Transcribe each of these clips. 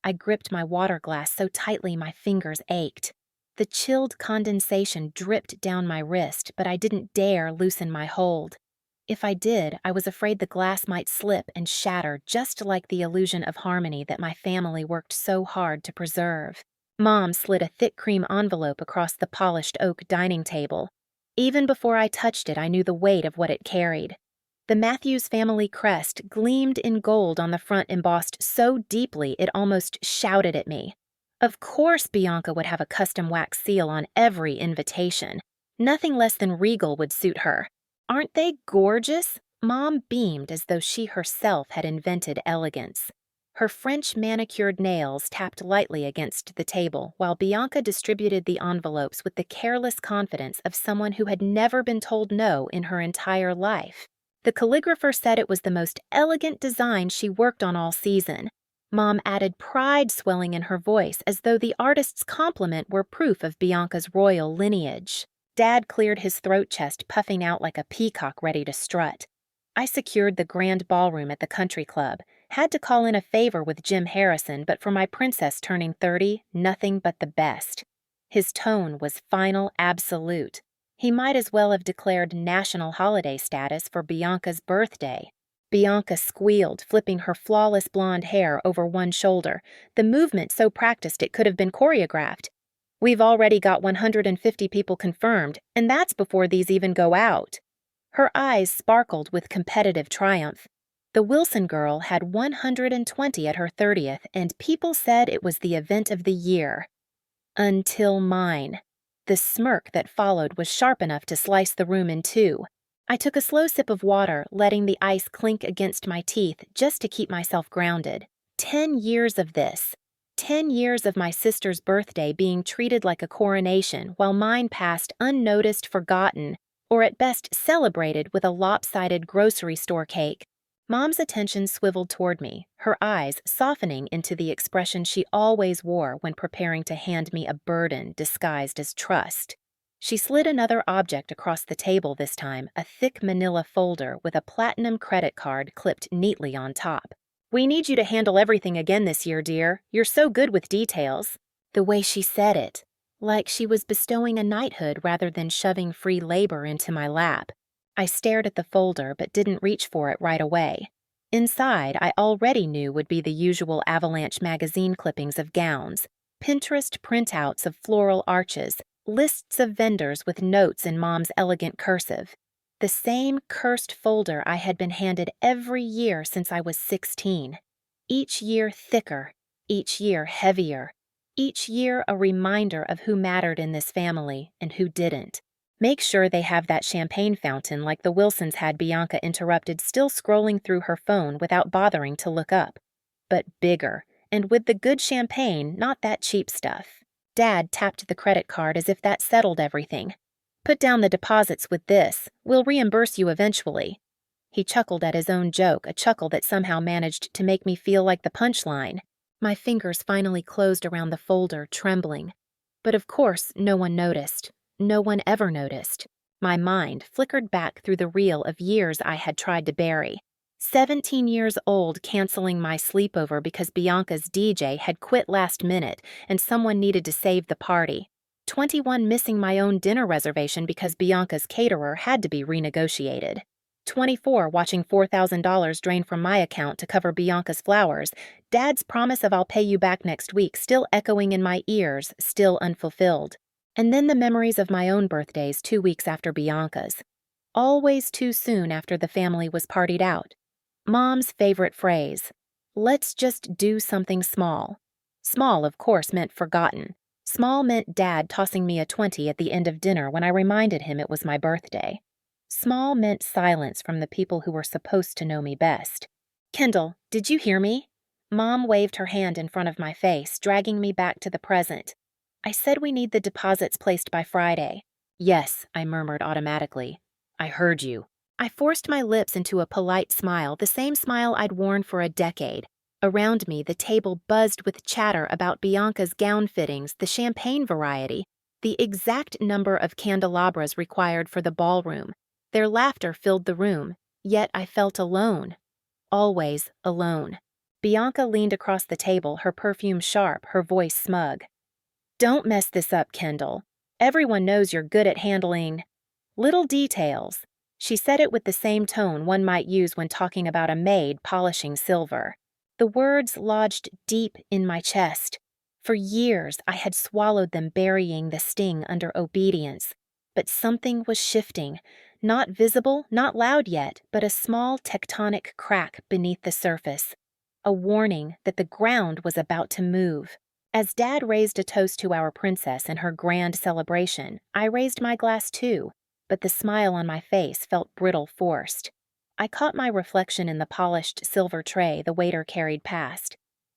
I gripped my water glass so tightly my fingers ached. The chilled condensation dripped down my wrist, but I didn't dare loosen my hold. If I did, I was afraid the glass might slip and shatter, just like the illusion of harmony that my family worked so hard to preserve. Mom slid a thick cream envelope across the polished oak dining table. Even before I touched it, I knew the weight of what it carried. The Matthews family crest gleamed in gold on the front, embossed so deeply it almost shouted at me. Of course Bianca would have a custom wax seal on every invitation. Nothing less than regal would suit her. Aren't they gorgeous? Mom beamed as though she herself had invented elegance. Her French manicured nails tapped lightly against the table while Bianca distributed the envelopes with the careless confidence of someone who had never been told no in her entire life. The calligrapher said it was the most elegant design she worked on all season. Mom added pride swelling in her voice as though the artist's compliment were proof of Bianca's royal lineage. Dad cleared his throat chest, puffing out like a peacock ready to strut. I secured the grand ballroom at the country club. Had to call in a favor with Jim Harrison, but for my princess turning 30, nothing but the best. His tone was final, absolute. He might as well have declared national holiday status for Bianca's birthday. Bianca squealed, flipping her flawless blonde hair over one shoulder, the movement so practiced it could have been choreographed. We've already got 150 people confirmed, and that's before these even go out. Her eyes sparkled with competitive triumph. The Wilson girl had 120 at her 30th, and people said it was the event of the year. Until mine. The smirk that followed was sharp enough to slice the room in two. I took a slow sip of water, letting the ice clink against my teeth just to keep myself grounded. 10 years of this. 10 years of my sister's birthday being treated like a coronation while mine passed unnoticed, forgotten, or at best celebrated with a lopsided grocery store cake. Mom's attention swiveled toward me, her eyes softening into the expression she always wore when preparing to hand me a burden disguised as trust. She slid another object across the table this time, a thick manila folder with a platinum credit card clipped neatly on top. "We need you to handle everything again this year, dear. You're so good with details." The way she said it, like she was bestowing a knighthood rather than shoving free labor into my lap. I stared at the folder but didn't reach for it right away. Inside, I already knew would be the usual Avalanche magazine clippings of gowns, Pinterest printouts of floral arches, lists of vendors with notes in Mom's elegant cursive. The same cursed folder I had been handed every year since I was 16. Each year thicker, each year heavier, each year a reminder of who mattered in this family and who didn't. "Make sure they have that champagne fountain like the Wilsons had," Bianca interrupted, still scrolling through her phone without bothering to look up. "But bigger, and with the good champagne, not that cheap stuff." Dad tapped the credit card as if that settled everything. "Put down the deposits with this. We'll reimburse you eventually." He chuckled at his own joke, a chuckle that somehow managed to make me feel like the punchline. My fingers finally closed around the folder, trembling. But of course, no one noticed. No one ever noticed. My mind flickered back through the reel of years I had tried to bury. 17 years old, canceling my sleepover because Bianca's DJ had quit last minute and someone needed to save the party. 21, missing my own dinner reservation because Bianca's caterer had to be renegotiated. 24, watching $4,000 drain from my account to cover Bianca's flowers. Dad's promise of "I'll pay you back next week" still echoing in my ears, still unfulfilled. And then the memories of my own birthdays 2 weeks after Bianca's. Always too soon after the family was partied out. Mom's favorite phrase, "Let's just do something small." Small, of course, meant forgotten. Small meant Dad tossing me a 20 at the end of dinner when I reminded him it was my birthday. Small meant silence from the people who were supposed to know me best. "Kendall, did you hear me?" Mom waved her hand in front of my face, dragging me back to the present. "I said we need the deposits placed by Friday." "Yes," I murmured automatically. "I heard you." I forced my lips into a polite smile, the same smile I'd worn for a decade. Around me, the table buzzed with chatter about Bianca's gown fittings, the champagne variety, the exact number of candelabras required for the ballroom. Their laughter filled the room, yet I felt alone. Always alone. Bianca leaned across the table, her perfume sharp, her voice smug. "Don't mess this up, Kendall. Everyone knows you're good at handling little details." She said it with the same tone one might use when talking about a maid polishing silver. The words lodged deep in my chest. For years, I had swallowed them, burying the sting under obedience. But something was shifting. Not visible, not loud yet, but a small tectonic crack beneath the surface. A warning that the ground was about to move. As Dad raised a toast to our princess in her grand celebration, I raised my glass too, but the smile on my face felt brittle, forced. I caught my reflection in the polished silver tray the waiter carried past.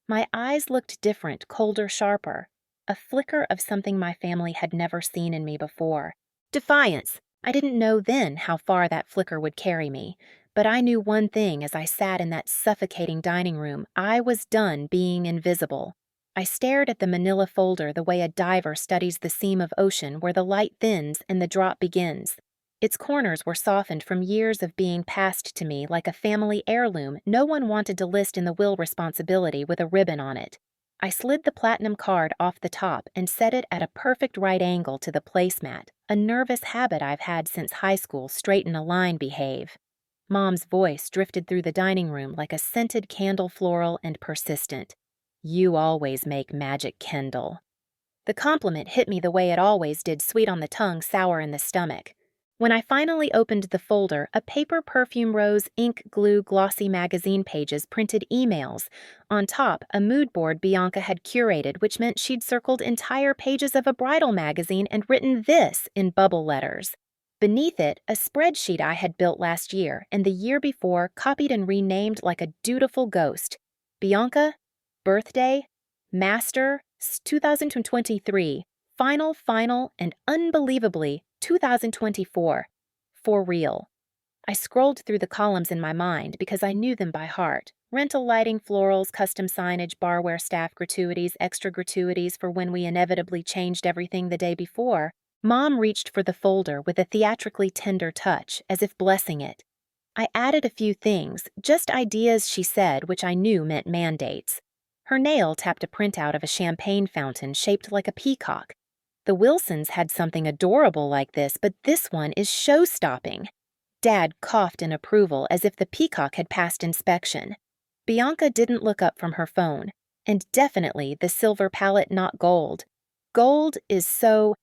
My eyes looked different, colder, sharper. A flicker of something my family had never seen in me before. Defiance. I didn't know then how far that flicker would carry me, but I knew one thing as I sat in that suffocating dining room: I was done being invisible. I stared at the manila folder the way a diver studies the seam of ocean where the light thins and the drop begins. Its corners were softened from years of being passed to me like a family heirloom no one wanted to list in the will responsibility with a ribbon on it. I slid the platinum card off the top and set it at a perfect right angle to the placemat, a nervous habit I've had since high school: straighten a line, behave. Mom's voice drifted through the dining room like a scented candle, floral and persistent. "You always make magic, Kendall." The compliment hit me the way it always did, sweet on the tongue, sour in the stomach. When I finally opened the folder, a paper perfume rose, ink glue, glossy magazine pages, printed emails. On top, a mood board Bianca had curated, which meant she'd circled entire pages of a bridal magazine and written this in bubble letters. Beneath it, a spreadsheet I had built last year and the year before, copied and renamed like a dutiful ghost. Bianca, birthday, master, 2023, final, and unbelievably, 2024. For real. I scrolled through the columns in my mind because I knew them by heart. Rental lighting, florals, custom signage, barware staff gratuities, extra gratuities for when we inevitably changed everything the day before. Mom reached for the folder with a theatrically tender touch, as if blessing it. I added a few things, just ideas she said, which I knew meant mandates. Her nail tapped a printout of a champagne fountain shaped like a peacock. The Wilsons had something adorable like this, but this one is show-stopping. Dad coughed in approval as if the peacock had passed inspection. Bianca didn't look up from her phone, and definitely the silver palette, not gold. Gold is so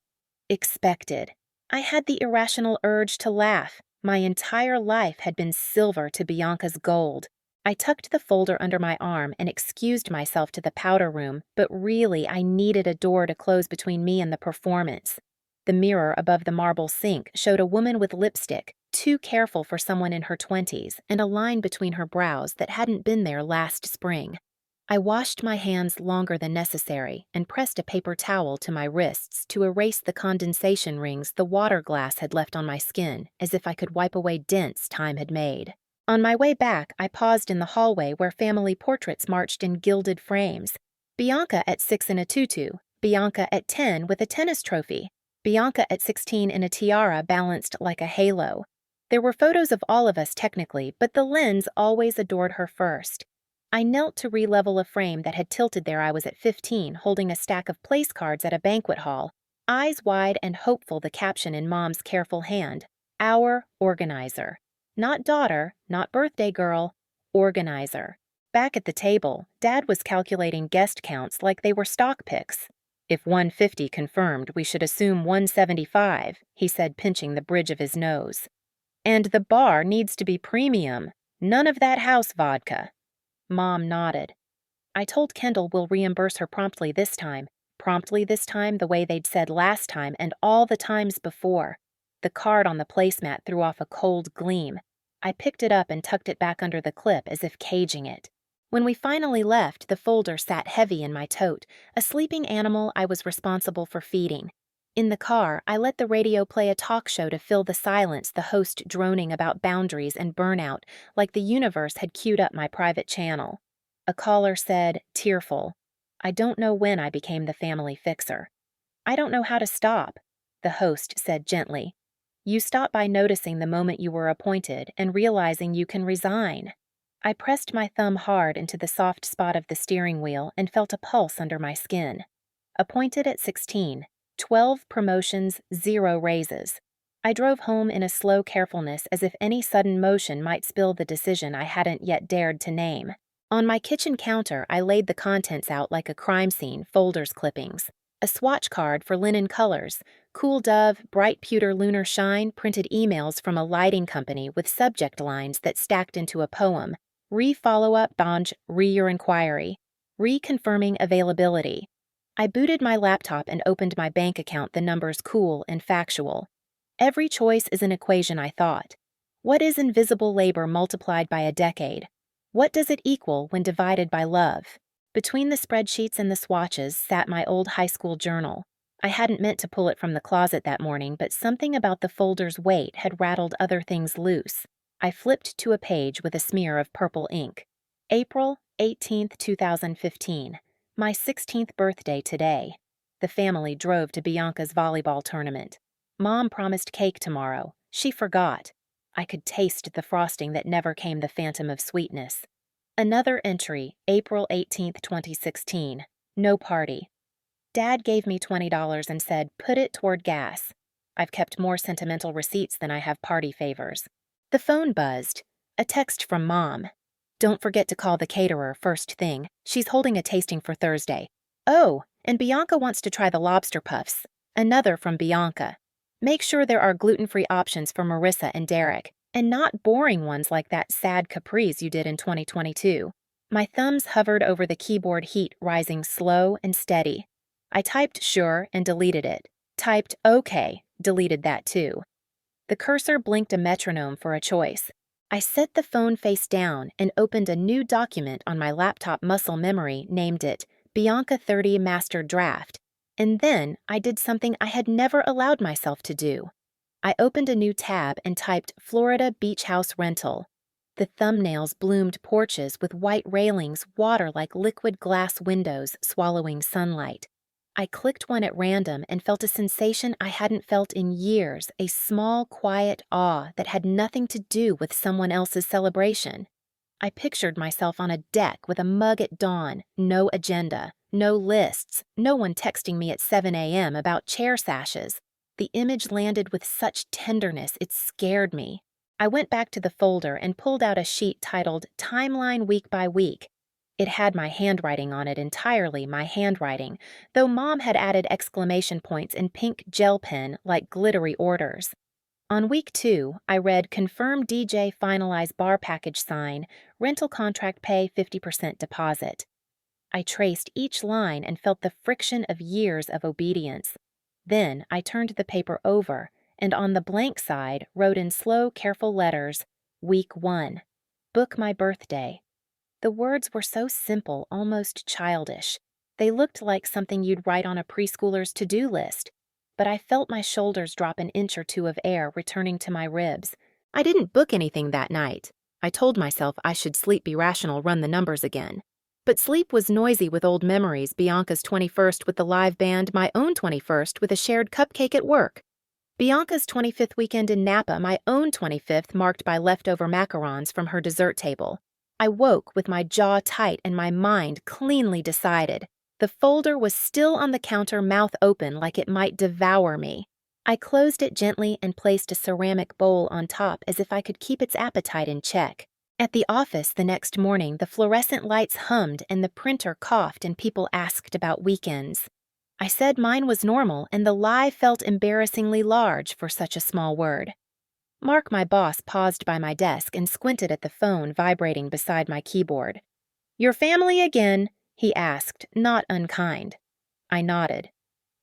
expected. I had the irrational urge to laugh. My entire life had been silver to Bianca's gold. I tucked the folder under my arm and excused myself to the powder room, but really I needed a door to close between me and the performance. The mirror above the marble sink showed a woman with lipstick, too careful for someone in her 20s, and a line between her brows that hadn't been there last spring. I washed my hands longer than necessary and pressed a paper towel to my wrists to erase the condensation rings the water glass had left on my skin, as if I could wipe away dents time had made. On my way back, I paused in the hallway where family portraits marched in gilded frames. Bianca at 6 in a tutu, Bianca at 10 with a tennis trophy, Bianca at 16 in a tiara balanced like a halo. There were photos of all of us technically, but the lens always adored her first. I knelt to re-level a frame that had tilted there. I was at 15, holding a stack of place cards at a banquet hall, eyes wide and hopeful, the caption in Mom's careful hand: "Our organizer." Not daughter, not birthday girl, organizer. Back at the table, Dad was calculating guest counts like they were stock picks. "If 150 confirmed, we should assume 175, he said, pinching the bridge of his nose. "And the bar needs to be premium. None of that house vodka." Mom nodded. "I told Kendall we'll reimburse her promptly this time the way they'd said last time and all the times before." The card on the placemat threw off a cold gleam. I picked it up and tucked it back under the clip as if caging it. When we finally left, the folder sat heavy in my tote, a sleeping animal I was responsible for feeding. In the car, I let the radio play a talk show to fill the silence, the host droning about boundaries and burnout, like the universe had queued up my private channel. A caller said, tearful, "I don't know when I became the family fixer." "I don't know how to stop," the host said gently. "You stop by noticing the moment you were appointed and realizing you can resign." I pressed my thumb hard into the soft spot of the steering wheel and felt a pulse under my skin. Appointed at 16, 12 promotions, 0 raises. I drove home in a slow carefulness as if any sudden motion might spill the decision I hadn't yet dared to name. On my kitchen counter, I laid the contents out like a crime scene, folders clippings. A swatch card for linen colors, cool dove, bright pewter lunar shine, printed emails from a lighting company with subject lines that stacked into a poem. Re-follow-up Bonj, re-your inquiry. Reconfirming availability. I booted my laptop and opened my bank account, the numbers cool and factual. Every choice is an equation, I thought. What is invisible labor multiplied by a decade? What does it equal when divided by love? Between the spreadsheets and the swatches sat my old high school journal. I hadn't meant to pull it from the closet that morning, but something about the folder's weight had rattled other things loose. I flipped to a page with a smear of purple ink. April 18th, 2015. My 16th birthday today. The family drove to Bianca's volleyball tournament. Mom promised cake tomorrow. She forgot. I could taste the frosting that never came, the phantom of sweetness. Another entry, April 18th, 2016. No party. Dad gave me $20 and said, put it toward gas. I've kept more sentimental receipts than I have party favors. The phone buzzed. A text from Mom. Don't forget to call the caterer first thing. She's holding a tasting for Thursday. Oh, and Bianca wants to try the lobster puffs. Another from Bianca. Make sure there are gluten-free options for Marissa and Derek, and not boring ones like that sad caprese you did in 2022. My thumbs hovered over the keyboard, heat rising slow and steady. I typed sure and deleted it. Typed okay, deleted that too. The cursor blinked a metronome for a choice. I set the phone face down and opened a new document on my laptop muscle memory, named it Bianca 30 Master Draft. And then I did something I had never allowed myself to do. I opened a new tab and typed Florida Beach House Rental. The thumbnails bloomed porches with white railings, water like liquid glass windows swallowing sunlight. I clicked one at random and felt a sensation I hadn't felt in years, a small, quiet awe that had nothing to do with someone else's celebration. I pictured myself on a deck with a mug at dawn, no agenda, no lists, no one texting me at 7 a.m. about chair sashes. The image landed with such tenderness it scared me. I went back to the folder and pulled out a sheet titled Timeline Week by Week. It had my handwriting on it, entirely my handwriting, though Mom had added exclamation points in pink gel pen like glittery orders. On week 2, I read Confirm DJ Finalize Bar Package Sign, Rental Contract Pay 50% Deposit. I traced each line and felt the friction of years of obedience. Then I turned the paper over, and on the blank side wrote in slow, careful letters, Week 1. Book my birthday. The words were so simple, almost childish. They looked like something you'd write on a preschooler's to-do list. But I felt my shoulders drop an inch or two of air returning to my ribs. I didn't book anything that night. I told myself I should sleep, be rational, run the numbers again. But sleep was noisy with old memories, Bianca's 21st with the live band, my own 21st with a shared cupcake at work. Bianca's 25th weekend in Napa, my own 25th marked by leftover macarons from her dessert table. I woke with my jaw tight and my mind cleanly decided. The folder was still on the counter, mouth open like it might devour me. I closed it gently and placed a ceramic bowl on top as if I could keep its appetite in check. At the office the next morning, the fluorescent lights hummed and the printer coughed and people asked about weekends. I said mine was normal and the lie felt embarrassingly large for such a small word. Mark, my boss, paused by my desk and squinted at the phone vibrating beside my keyboard. "Your family again?" he asked, not unkind. I nodded.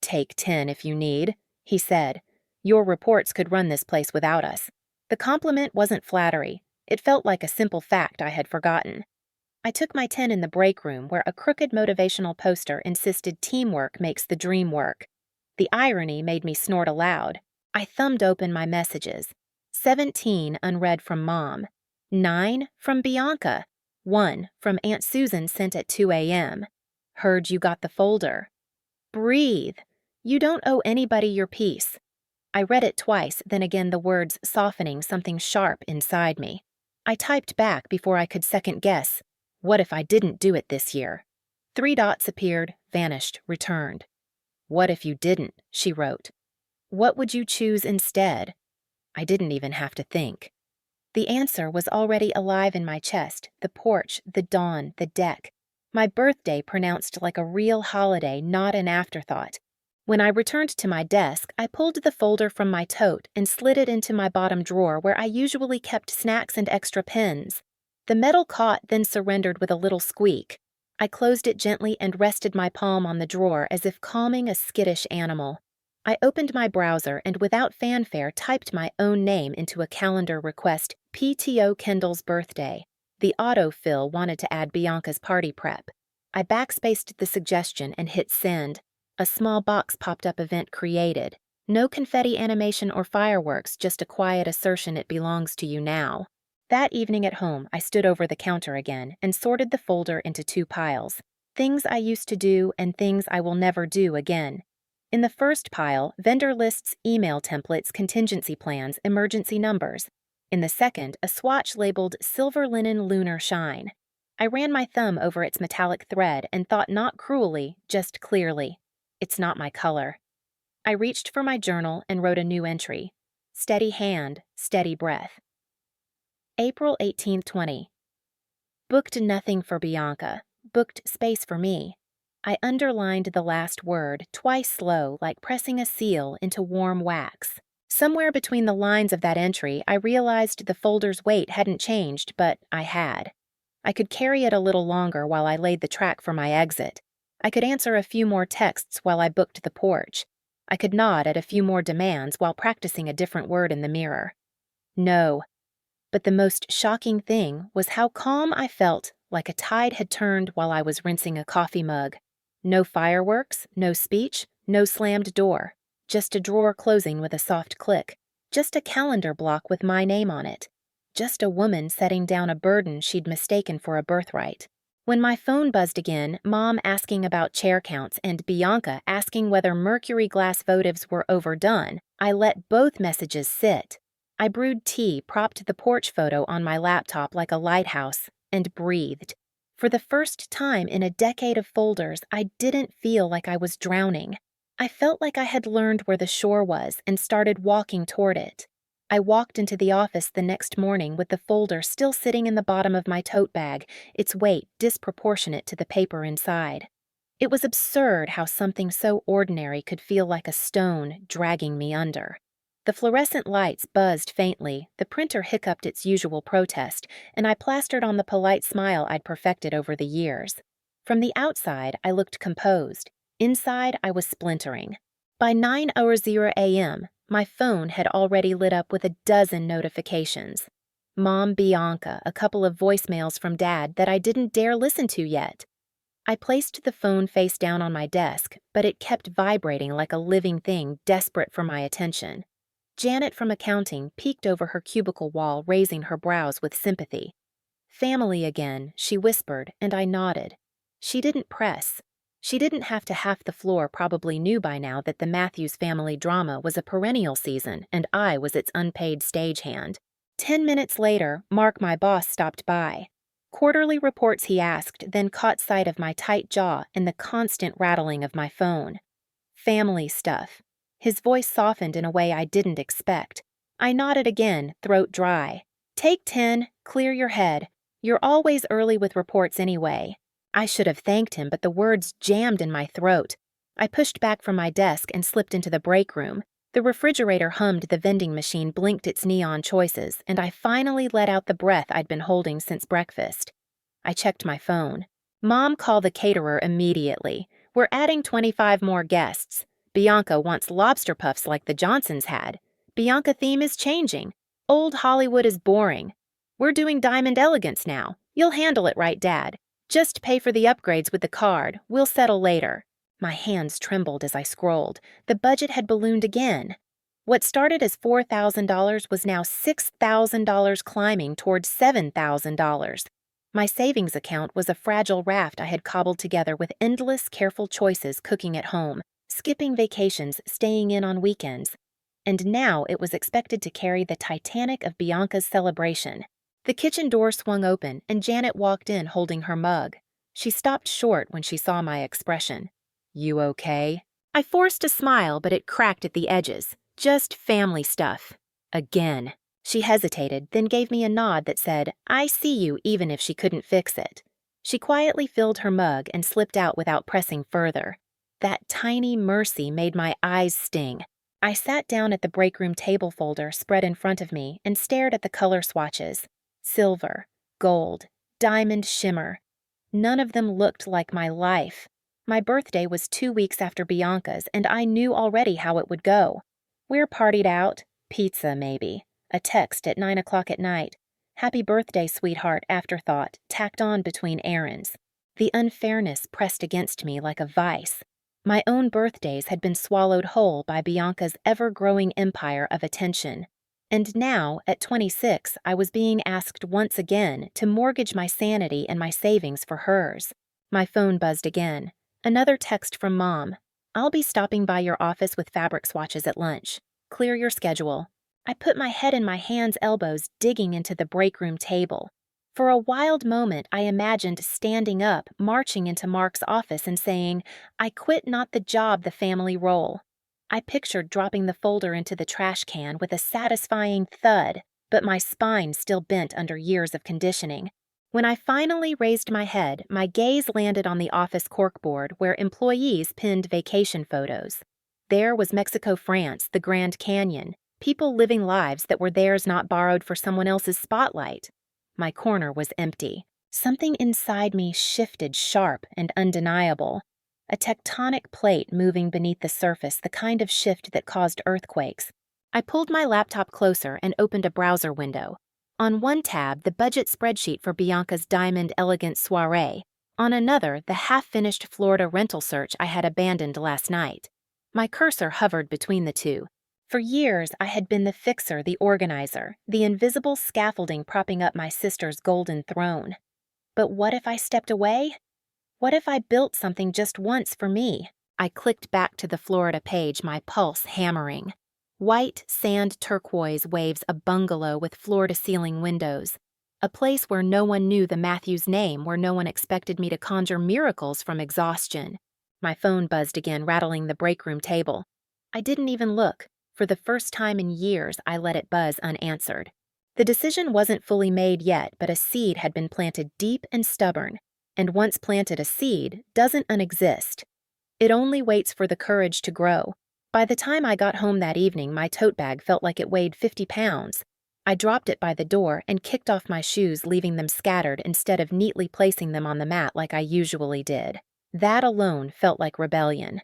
"Take 10 if you need," he said. "Your reports could run this place without us." The compliment wasn't flattery. It felt like a simple fact I had forgotten. I took my 10 in the break room where a crooked motivational poster insisted teamwork makes the dream work. The irony made me snort aloud. I thumbed open my messages. 17 unread from Mom. 9 from Bianca. 1 from Aunt Susan sent at 2 a.m. Heard you got the folder. Breathe. You don't owe anybody your peace. I read it twice, then again the words softening something sharp inside me. I typed back before I could second guess. What if I didn't do it this year? 3 dots appeared, vanished, returned. What if you didn't? She wrote. What would you choose instead? I didn't even have to think. The answer was already alive in my chest, the porch, the dawn, the deck. My birthday pronounced like a real holiday, not an afterthought. When I returned to my desk, I pulled the folder from my tote and slid it into my bottom drawer where I usually kept snacks and extra pens. The metal caught, then surrendered with a little squeak. I closed it gently and rested my palm on the drawer as if calming a skittish animal. I opened my browser and without fanfare typed my own name into a calendar request, PTO Kendall's birthday. The autofill wanted to add Bianca's party prep. I backspaced the suggestion and hit send. A small box popped up, event created. No confetti animation or fireworks, just a quiet assertion it belongs to you now. That evening at home, I stood over the counter again and sorted the folder into 2 piles. Things I used to do and things I will never do again. In the first pile, vendor lists, email templates, contingency plans, emergency numbers. In the second, a swatch labeled Silver Linen Lunar Shine. I ran my thumb over its metallic thread and thought not cruelly, just clearly. It's not my color. I reached for my journal and wrote a new entry. Steady hand, steady breath. April 18, 20. Booked nothing for Bianca. Booked space for me. I underlined the last word, twice slow, like pressing a seal into warm wax. Somewhere between the lines of that entry, I realized the folder's weight hadn't changed, but I had. I could carry it a little longer while I laid the track for my exit. I could answer a few more texts while I booked the porch. I could nod at a few more demands while practicing a different word in the mirror. No. But the most shocking thing was how calm I felt, like a tide had turned while I was rinsing a coffee mug. No fireworks, no speech, no slammed door. Just a drawer closing with a soft click. Just a calendar block with my name on it. Just a woman setting down a burden she'd mistaken for a birthright. When my phone buzzed again, Mom asking about chair counts and Bianca asking whether mercury glass votives were overdone, I let both messages sit. I brewed tea, propped the porch photo on my laptop like a lighthouse, and breathed. For the first time in a decade of folders, I didn't feel like I was drowning. I felt like I had learned where the shore was and started walking toward it. I walked into the office the next morning with the folder still sitting in the bottom of my tote bag, its weight disproportionate to the paper inside. It was absurd how something so ordinary could feel like a stone dragging me under. The fluorescent lights buzzed faintly, the printer hiccuped its usual protest, and I plastered on the polite smile I'd perfected over the years. From the outside, I looked composed. Inside, I was splintering. By 9:00 a.m., my phone had already lit up with a dozen notifications. Mom, Bianca, a couple of voicemails from Dad that I didn't dare listen to yet. I placed the phone face down on my desk, but it kept vibrating like a living thing desperate for my attention. Janet from accounting peeked over her cubicle wall, raising her brows with sympathy. Family again, she whispered, and I nodded. She didn't press. She didn't have to. Half the floor probably knew by now that the Matthews family drama was a perennial season, and I was its unpaid stagehand. 10 minutes later, Mark, my boss, stopped by. Quarterly reports, he asked, then caught sight of my tight jaw and the constant rattling of my phone. Family stuff. His voice softened in a way I didn't expect. I nodded again, throat dry. Take 10, clear your head. You're always early with reports anyway. I should have thanked him, but the words jammed in my throat. I pushed back from my desk and slipped into the break room. The refrigerator hummed, the vending machine blinked its neon choices, and I finally let out the breath I'd been holding since breakfast. I checked my phone. Mom, call the caterer immediately. We're adding 25 more guests. Bianca wants lobster puffs like the Johnsons had. Bianca theme is changing. Old Hollywood is boring. We're doing Diamond Elegance now. You'll handle it, right, Dad? Just pay for the upgrades with the card. We'll settle later. My hands trembled as I scrolled. The budget had ballooned again. What started as $4,000 was now $6,000, climbing toward $7,000. My savings account was a fragile raft I had cobbled together with endless, careful choices, cooking at home, skipping vacations, staying in on weekends. And now it was expected to carry the Titanic of Bianca's celebration. The kitchen door swung open and Janet walked in holding her mug. She stopped short when she saw my expression. "You okay?" I forced a smile, but it cracked at the edges. "Just family stuff." Again. She hesitated, then gave me a nod that said, "I see you," even if she couldn't fix it. She quietly filled her mug and slipped out without pressing further. That tiny mercy made my eyes sting. I sat down at the break room table folder spread in front of me and stared at the color swatches. Silver, gold, diamond shimmer. None of them looked like my life. My birthday was 2 weeks after Bianca's, and I knew already how it would go. We're partied out. Pizza, maybe. A text at 9 o'clock at night. "Happy birthday, sweetheart," afterthought, tacked on between errands. The unfairness pressed against me like a vice. My own birthdays had been swallowed whole by Bianca's ever-growing empire of attention. And now, at 26, I was being asked once again to mortgage my sanity and my savings for hers. My phone buzzed again. Another text from Mom. "I'll be stopping by your office with fabric swatches at lunch. Clear your schedule." I put my head in my hands' elbows, digging into the break room table. For a wild moment, I imagined standing up, marching into Mark's office and saying, "I quit not the job, the family role." I pictured dropping the folder into the trash can with a satisfying thud, but my spine still bent under years of conditioning. When I finally raised my head, my gaze landed on the office corkboard where employees pinned vacation photos. There was Mexico, France, the Grand Canyon, people living lives that were theirs, not borrowed for someone else's spotlight. My corner was empty. Something inside me shifted sharp and undeniable. A tectonic plate moving beneath the surface, the kind of shift that caused earthquakes. I pulled my laptop closer and opened a browser window. On one tab, the budget spreadsheet for Bianca's Diamond Elegant Soiree. On another, the half-finished Florida rental search I had abandoned last night. My cursor hovered between the two. For years, I had been the fixer, the organizer, the invisible scaffolding propping up my sister's golden throne. But what if I stepped away? What if I built something just once for me? I clicked back to the Florida page, my pulse hammering. White sand turquoise waves a bungalow with floor-to-ceiling windows. A place where no one knew the Matthews name, where no one expected me to conjure miracles from exhaustion. My phone buzzed again, rattling the break room table. I didn't even look. For the first time in years, I let it buzz unanswered. The decision wasn't fully made yet, but a seed had been planted deep and stubborn. And once planted, a seed doesn't unexist. It only waits for the courage to grow. By the time I got home that evening, my tote bag felt like it weighed 50 pounds. I dropped it by the door and kicked off my shoes, leaving them scattered instead of neatly placing them on the mat like I usually did. That alone felt like rebellion.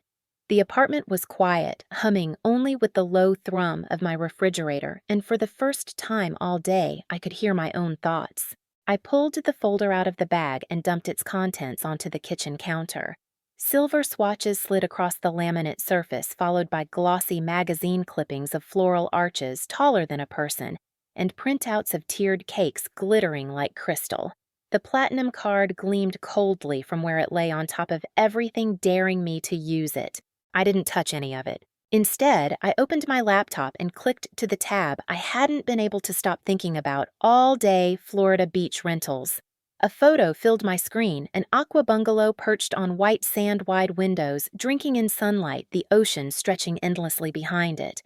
The apartment was quiet, humming only with the low thrum of my refrigerator, and for the first time all day, I could hear my own thoughts. I pulled the folder out of the bag and dumped its contents onto the kitchen counter. Silver swatches slid across the laminate surface, followed by glossy magazine clippings of floral arches taller than a person, and printouts of tiered cakes glittering like crystal. The platinum card gleamed coldly from where it lay on top of everything, daring me to use it. I didn't touch any of it. Instead, I opened my laptop and clicked to the tab I hadn't been able to stop thinking about all day: Florida beach rentals. A photo filled my screen, an aqua bungalow perched on white sand-wide windows, drinking in sunlight, the ocean stretching endlessly behind it.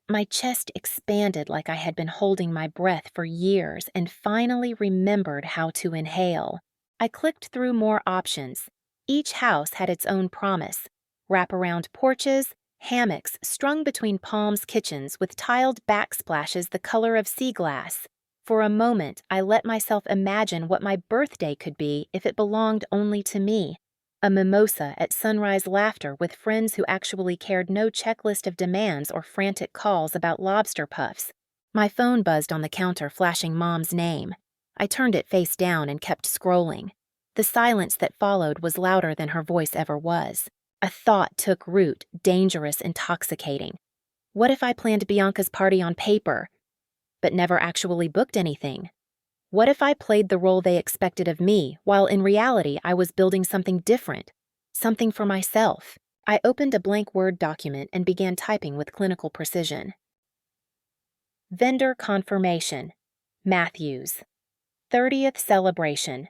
My chest expanded like I had been holding my breath for years and finally remembered how to inhale. I clicked through more options. Each house had its own promise. Wraparound porches, hammocks strung between Palm's kitchens with tiled backsplashes the color of sea glass. For a moment, I let myself imagine what my birthday could be if it belonged only to me. A mimosa at sunrise laughter with friends who actually cared, no checklist of demands or frantic calls about lobster puffs. My phone buzzed on the counter, flashing Mom's name. I turned it face down and kept scrolling. The silence that followed was louder than her voice ever was. A thought took root, dangerous, intoxicating. What if I planned Bianca's party on paper, but never actually booked anything? What if I played the role they expected of me, while in reality I was building something different, something for myself? I opened a blank Word document and began typing with clinical precision. Vendor confirmation. Matthews. 30th celebration.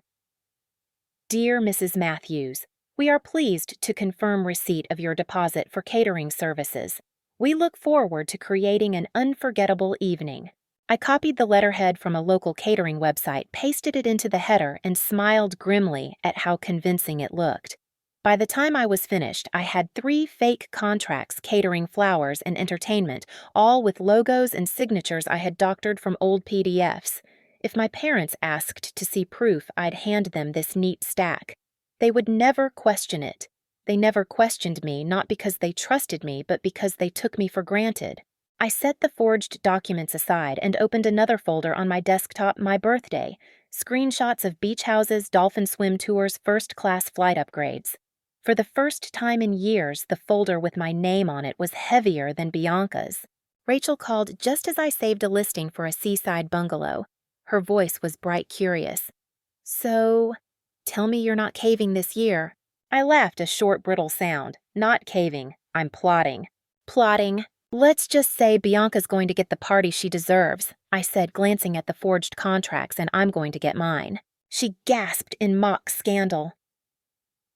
Dear Mrs. Matthews, we are pleased to confirm receipt of your deposit for catering services. We look forward to creating an unforgettable evening. I copied the letterhead from a local catering website, pasted it into the header, and smiled grimly at how convincing it looked. By the time I was finished, I had 3 fake contracts catering flowers and entertainment, all with logos and signatures I had doctored from old PDFs. If my parents asked to see proof, I'd hand them this neat stack. They would never question it. They never questioned me, not because they trusted me, but because they took me for granted. I set the forged documents aside and opened another folder on my desktop, my birthday, screenshots of beach houses, dolphin swim tours, first-class flight upgrades. For the first time in years, the folder with my name on it was heavier than Bianca's. Rachel called just as I saved a listing for a seaside bungalow. Her voice was bright curious. So, tell me you're not caving this year. I laughed a short, brittle sound. Not caving. I'm plotting. Plotting. Let's just say Bianca's going to get the party she deserves, I said, glancing at the forged contracts, and I'm going to get mine. She gasped in mock scandal.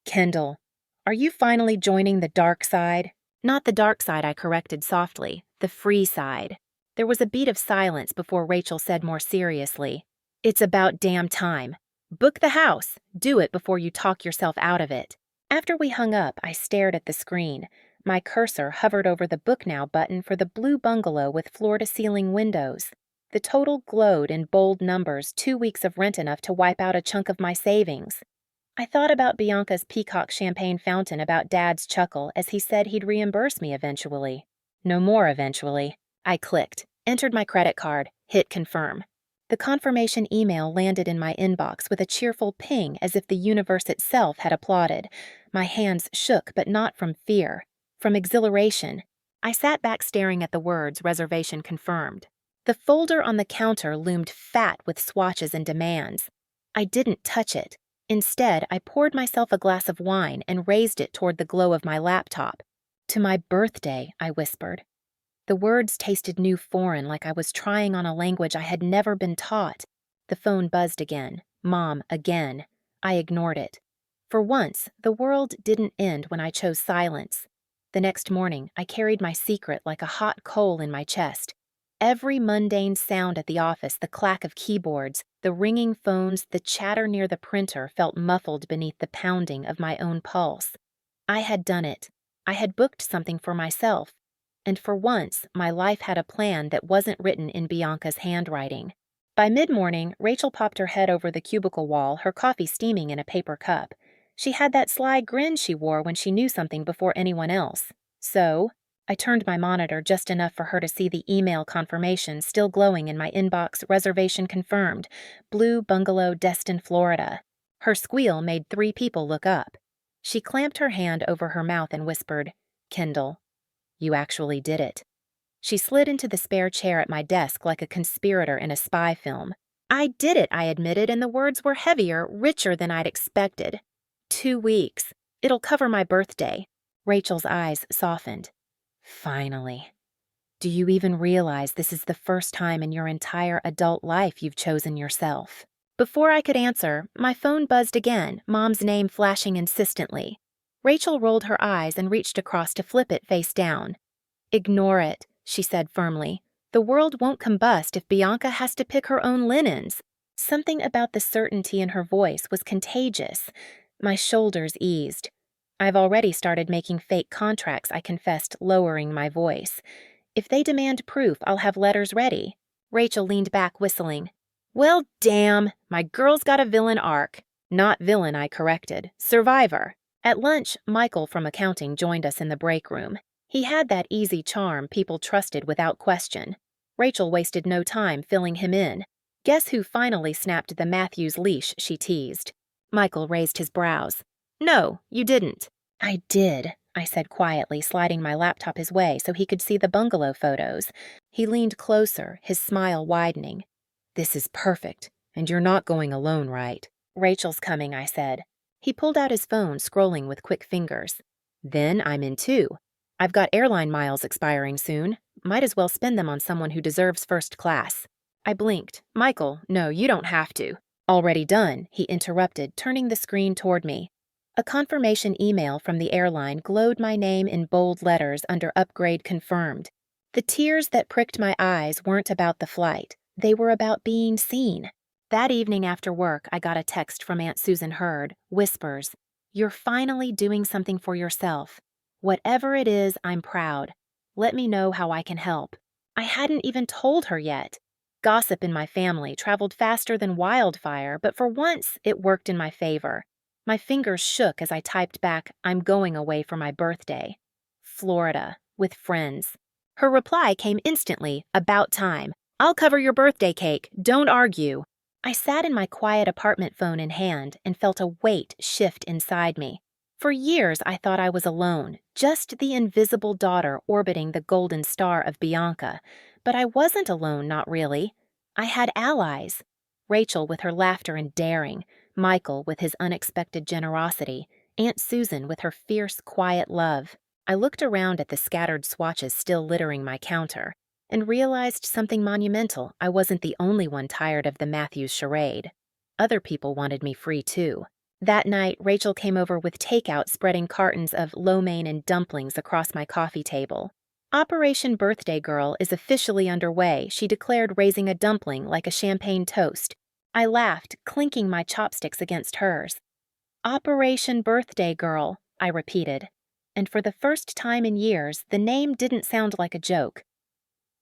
Kendall, are you finally joining the dark side? Not the dark side, I corrected softly. The free side. There was a beat of silence before Rachel said more seriously, It's about damn time. Book the house. Do it before you talk yourself out of it. After we hung up, I stared at the screen. My cursor hovered over the Book Now button for the blue bungalow with floor-to-ceiling windows. The total glowed in bold numbers, 2 weeks of rent enough to wipe out a chunk of my savings. I thought about Bianca's peacock champagne fountain, about Dad's chuckle as he said he'd reimburse me eventually. No more eventually. I clicked, entered my credit card, hit confirm. The confirmation email landed in my inbox with a cheerful ping as if the universe itself had applauded. My hands shook, but not from fear. From exhilaration. I sat back staring at the words reservation confirmed. The folder on the counter loomed fat with swatches and demands. I didn't touch it. Instead, I poured myself a glass of wine and raised it toward the glow of my laptop. To my birthday, I whispered. The words tasted new, foreign, like I was trying on a language I had never been taught. The phone buzzed again. Mom, again. I ignored it. For once, the world didn't end when I chose silence. The next morning, I carried my secret like a hot coal in my chest. Every mundane sound at the office, the clack of keyboards, the ringing phones, the chatter near the printer felt muffled beneath the pounding of my own pulse. I had done it. I had booked something for myself. And for once, my life had a plan that wasn't written in Bianca's handwriting. By mid-morning, Rachel popped her head over the cubicle wall, her coffee steaming in a paper cup. She had that sly grin she wore when she knew something before anyone else. So, I turned my monitor just enough for her to see the email confirmation still glowing in my inbox, reservation confirmed, Blue Bungalow, Destin, Florida. Her squeal made 3 people look up. She clamped her hand over her mouth and whispered, Kendall, you actually did it. She slid into the spare chair at my desk like a conspirator in a spy film. I did it, I admitted, and the words were heavier, richer than I'd expected. 2 weeks. It'll cover my birthday. Rachel's eyes softened. Finally. Do you even realize this is the first time in your entire adult life you've chosen yourself? Before I could answer, my phone buzzed again, Mom's name flashing insistently. Rachel rolled her eyes and reached across to flip it face down. Ignore it, she said firmly. The world won't combust if Bianca has to pick her own linens. Something about the certainty in her voice was contagious. My shoulders eased. I've already started making fake contracts, I confessed, lowering my voice. If they demand proof, I'll have letters ready. Rachel leaned back, whistling. Well, damn, my girl's got a villain arc. Not villain, I corrected. Survivor. At lunch, Michael from accounting joined us in the break room. He had that easy charm people trusted without question. Rachel wasted no time filling him in. Guess who finally snapped the Matthews leash, she teased. Michael raised his brows. No, you didn't. I did, I said quietly, sliding my laptop his way so he could see the bungalow photos. He leaned closer, his smile widening. This is perfect, and you're not going alone, right? Rachel's coming, I said. He pulled out his phone, scrolling with quick fingers. Then I'm in too. I've got airline miles expiring soon. Might as well spend them on someone who deserves first class. I blinked. Michael, no, you don't have to. Already done, he interrupted, turning the screen toward me. A confirmation email from the airline glowed my name in bold letters under upgrade confirmed. The tears that pricked my eyes weren't about the flight. They were about being seen. That evening after work, I got a text from Aunt Susan Hurd, whispers, "You're finally doing something for yourself. Whatever it is, I'm proud. Let me know how I can help." I hadn't even told her yet. Gossip in my family traveled faster than wildfire, but for once it worked in my favor. My fingers shook as I typed back, "I'm going away for my birthday. Florida, with friends." Her reply came instantly, "About time. I'll cover your birthday cake. Don't argue." I sat in my quiet apartment phone in hand and felt a weight shift inside me. For years I thought I was alone, just the invisible daughter orbiting the golden star of Bianca. But I wasn't alone, not really. I had allies. Rachel with her laughter and daring, Michael with his unexpected generosity, Aunt Susan with her fierce, quiet love. I looked around at the scattered swatches still littering my counter and realized something monumental. I wasn't the only one tired of the Matthews charade. Other people wanted me free too. That night, Rachel came over with takeout spreading cartons of lo mein and dumplings across my coffee table. "Operation Birthday Girl is officially underway," she declared, raising a dumpling like a champagne toast. I laughed, clinking my chopsticks against hers. "Operation Birthday Girl," I repeated. And for the first time in years, the name didn't sound like a joke.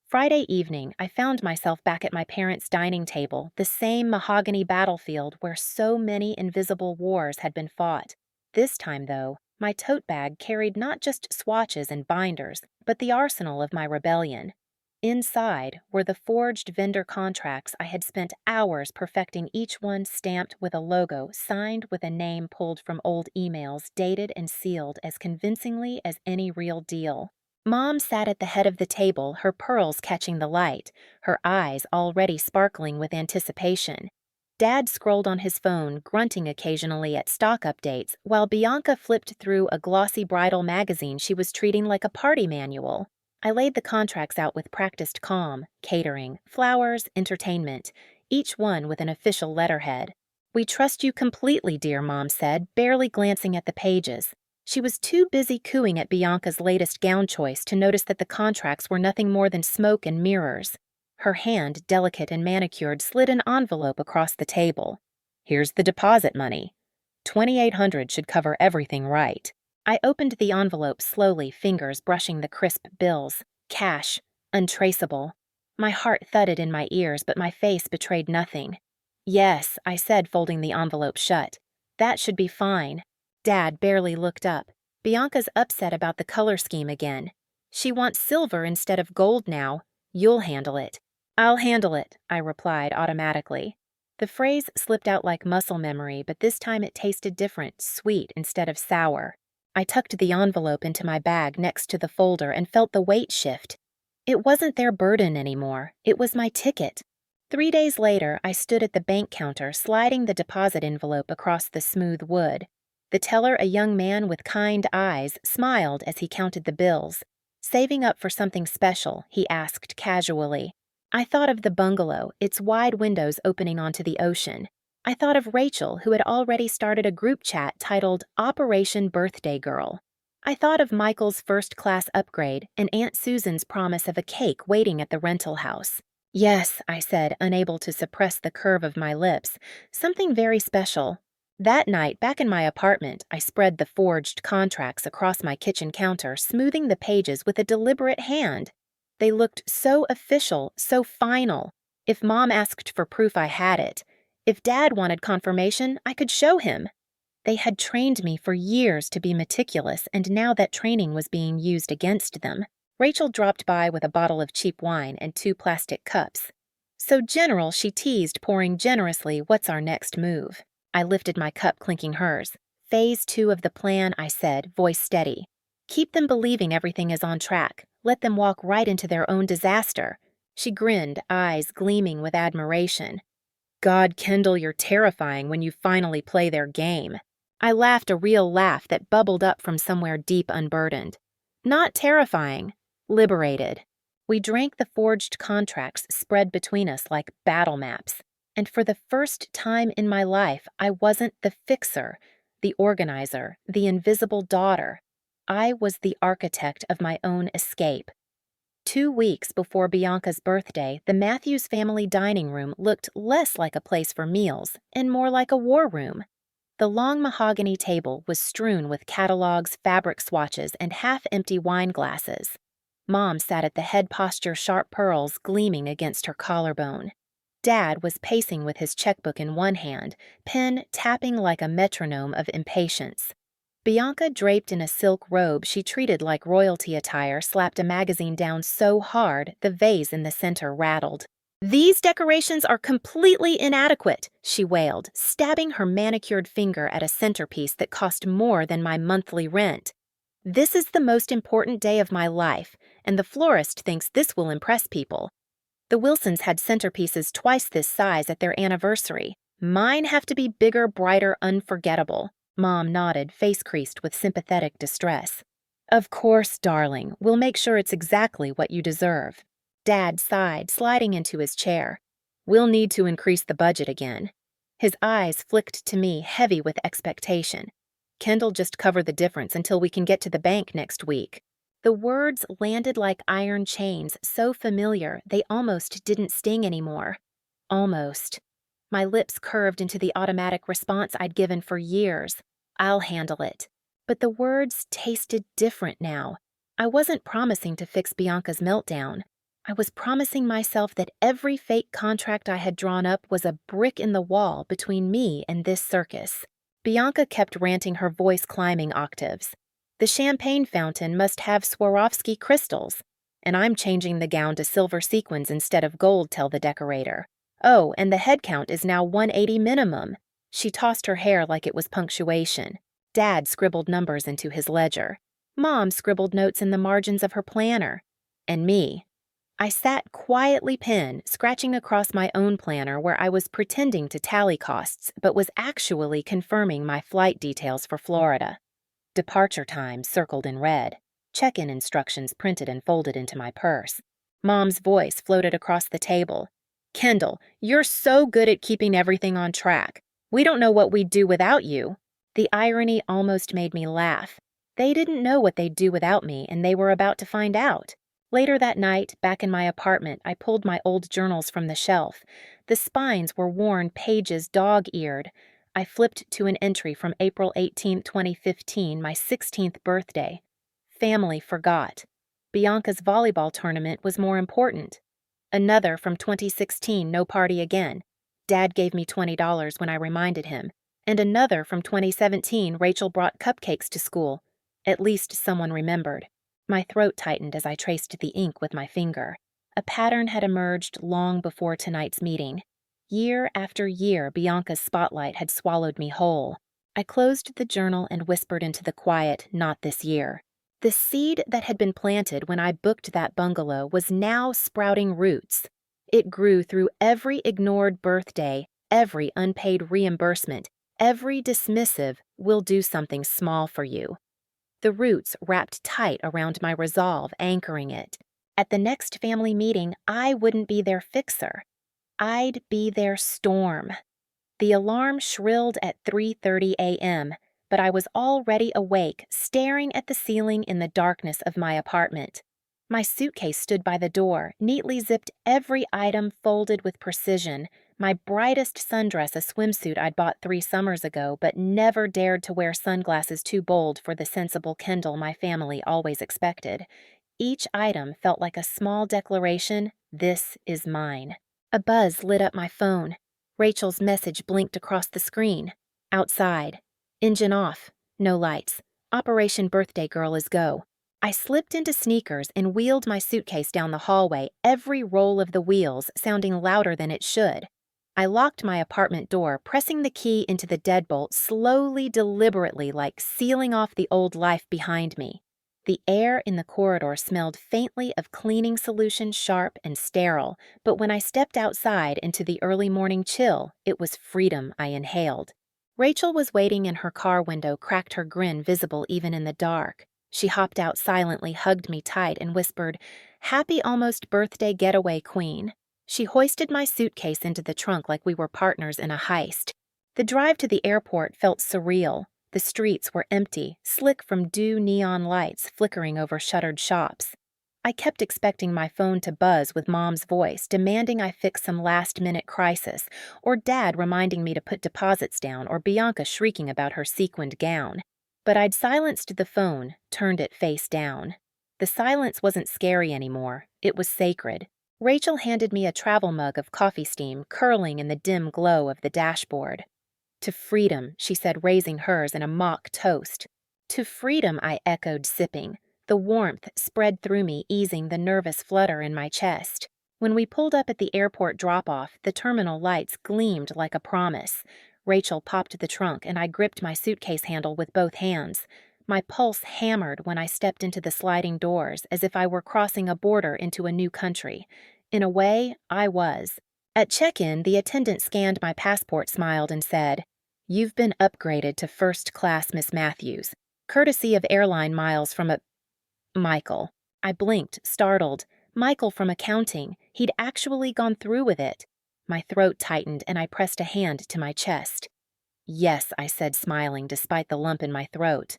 Friday evening, I found myself back at my parents' dining table, the same mahogany battlefield where so many invisible wars had been fought. This time, though, my tote bag carried not just swatches and binders, but the arsenal of my rebellion. Inside were the forged vendor contracts I had spent hours perfecting, each one stamped with a logo, signed with a name pulled from old emails, dated and sealed as convincingly as any real deal. Mom sat at the head of the table, her pearls catching the light, her eyes already sparkling with anticipation. Dad scrolled on his phone, grunting occasionally at stock updates, while Bianca flipped through a glossy bridal magazine she was treating like a party manual. I laid the contracts out with practiced calm: catering, flowers, entertainment, each one with an official letterhead. "We trust you completely, dear," Mom said, barely glancing at the pages. She was too busy cooing at Bianca's latest gown choice to notice that the contracts were nothing more than smoke and mirrors. Her hand, delicate and manicured, slid an envelope across the table. "Here's the deposit money. $2,800 should cover everything right." I opened the envelope slowly, fingers brushing the crisp bills. Cash. Untraceable. My heart thudded in my ears, but my face betrayed nothing. "Yes," I said, folding the envelope shut. "That should be fine." Dad barely looked up. "Bianca's upset about the color scheme again. She wants silver instead of gold now. You'll handle it." "I'll handle it," I replied automatically. The phrase slipped out like muscle memory, but this time it tasted different, sweet instead of sour. I tucked the envelope into my bag next to the folder and felt the weight shift. It wasn't their burden anymore. It was my ticket. 3 days later, I stood at the bank counter, sliding the deposit envelope across the smooth wood. The teller, a young man with kind eyes, smiled as he counted the bills. "Saving up for something special?" he asked casually. I thought of the bungalow, its wide windows opening onto the ocean. I thought of Rachel, who had already started a group chat titled Operation Birthday Girl. I thought of Michael's first-class upgrade and Aunt Susan's promise of a cake waiting at the rental house. "Yes," I said, unable to suppress the curve of my lips. "Something very special." That night, back in my apartment, I spread the forged contracts across my kitchen counter, smoothing the pages with a deliberate hand. They looked so official, so final. If Mom asked for proof, I had it. If Dad wanted confirmation, I could show him. They had trained me for years to be meticulous, and now that training was being used against them. Rachel dropped by with a bottle of cheap wine and 2 plastic cups. "So, General," she teased, pouring generously, "what's our next move?" I lifted my cup, clinking hers. "Phase 2 of the plan," I said, voice steady. "Keep them believing everything is on track. Let them walk right into their own disaster." She grinned, eyes gleaming with admiration. "God, Kendall, you're terrifying when you finally play their game." I laughed, a real laugh that bubbled up from somewhere deep unburdened. "Not terrifying. Liberated." We drank the forged contracts spread between us like battle maps. And for the first time in my life, I wasn't the fixer, the organizer, the invisible daughter. I was the architect of my own escape. 2 weeks before Bianca's birthday, the Matthews family dining room looked less like a place for meals and more like a war room. The long mahogany table was strewn with catalogs, fabric swatches, and half-empty wine glasses. Mom sat at the head posture, sharp pearls gleaming against her collarbone. Dad was pacing with his checkbook in one hand, pen tapping like a metronome of impatience. Bianca, draped in a silk robe she treated like royalty attire, slapped a magazine down so hard the vase in the center rattled. "These decorations are completely inadequate," she wailed, stabbing her manicured finger at a centerpiece that cost more than my monthly rent. "This is the most important day of my life, and the florist thinks this will impress people. The Wilsons had centerpieces twice this size at their anniversary. Mine have to be bigger, brighter, unforgettable." Mom nodded, face creased with sympathetic distress. "Of course, darling. We'll make sure it's exactly what you deserve." Dad sighed, sliding into his chair. "We'll need to increase the budget again." His eyes flicked to me, heavy with expectation. "Kendall, just cover the difference until we can get to the bank next week." The words landed like iron chains, so familiar they almost didn't sting anymore. Almost. My lips curved into the automatic response I'd given for years. "I'll handle it." But the words tasted different now. I wasn't promising to fix Bianca's meltdown. I was promising myself that every fake contract I had drawn up was a brick in the wall between me and this circus. Bianca kept ranting, her voice climbing octaves. "The champagne fountain must have Swarovski crystals, and I'm changing the gown to silver sequins instead of gold, tell the decorator. Oh, and the head count is now 180 minimum." She tossed her hair like it was punctuation. Dad scribbled numbers into his ledger. Mom scribbled notes in the margins of her planner. And me. I sat quietly scratching across my own planner where I was pretending to tally costs, but was actually confirming my flight details for Florida. Departure time circled in red. Check-in instructions printed and folded into my purse. Mom's voice floated across the table. "Kendall, you're so good at keeping everything on track. We don't know what we'd do without you." The irony almost made me laugh. They didn't know what they'd do without me, and they were about to find out. Later that night, back in my apartment, I pulled my old journals from the shelf. The spines were worn, pages dog-eared. I flipped to an entry from April 18, 2015, my 16th birthday. Family forgot. Bianca's volleyball tournament was more important. Another from 2016, no party again. Dad gave me $20 when I reminded him. And another from 2017, Rachel brought cupcakes to school. At least someone remembered. My throat tightened as I traced the ink with my finger. A pattern had emerged long before tonight's meeting. Year after year, Bianca's spotlight had swallowed me whole. I closed the journal and whispered into the quiet, "Not this year." The seed that had been planted when I booked that bungalow was now sprouting roots. It grew through every ignored birthday, every unpaid reimbursement, every dismissive, "We'll do something small for you." The roots wrapped tight around my resolve, anchoring it. At the next family meeting, I wouldn't be their fixer. I'd be their storm. The alarm shrilled at 3:30 a.m., but I was already awake, staring at the ceiling in the darkness of my apartment. My suitcase stood by the door, neatly zipped, every item folded with precision. My brightest sundress, a swimsuit I'd bought 3 summers ago, but never dared to wear sunglasses too bold for the sensible Kendall my family always expected. Each item felt like a small declaration, "This is mine." A buzz lit up my phone. Rachel's message blinked across the screen. Outside. Engine off. No lights. Operation Birthday Girl is go. I slipped into sneakers and wheeled my suitcase down the hallway, every roll of the wheels sounding louder than it should. I locked my apartment door, pressing the key into the deadbolt slowly, deliberately, like sealing off the old life behind me. The air in the corridor smelled faintly of cleaning solution, sharp and sterile, but when I stepped outside into the early morning chill, it was freedom I inhaled. Rachel was waiting in her car window, cracked her grin visible even in the dark. She hopped out silently, hugged me tight, and whispered, "Happy almost birthday getaway, Queen." She hoisted my suitcase into the trunk like we were partners in a heist. The drive to the airport felt surreal. The streets were empty, slick from dew neon lights flickering over shuttered shops. I kept expecting my phone to buzz with Mom's voice, demanding I fix some last-minute crisis, or Dad reminding me to put deposits down, or Bianca shrieking about her sequined gown. But I'd silenced the phone, turned it face down. The silence wasn't scary anymore. It was sacred. Rachel handed me a travel mug of coffee steam curling in the dim glow of the dashboard. "To freedom," she said, raising hers in a mock toast. "To freedom," I echoed, sipping. The warmth spread through me, easing the nervous flutter in my chest. When we pulled up at the airport drop-off, the terminal lights gleamed like a promise. Rachel popped the trunk, and I gripped my suitcase handle with both hands. My pulse hammered when I stepped into the sliding doors, as if I were crossing a border into a new country. In a way, I was. At check-in, the attendant scanned my passport, smiled, and said, "You've been upgraded to first class, Miss Matthews, courtesy of airline miles from Michael." I blinked, startled. Michael from accounting. He'd actually gone through with it. My throat tightened, and I pressed a hand to my chest. "Yes," I said, smiling despite the lump in my throat.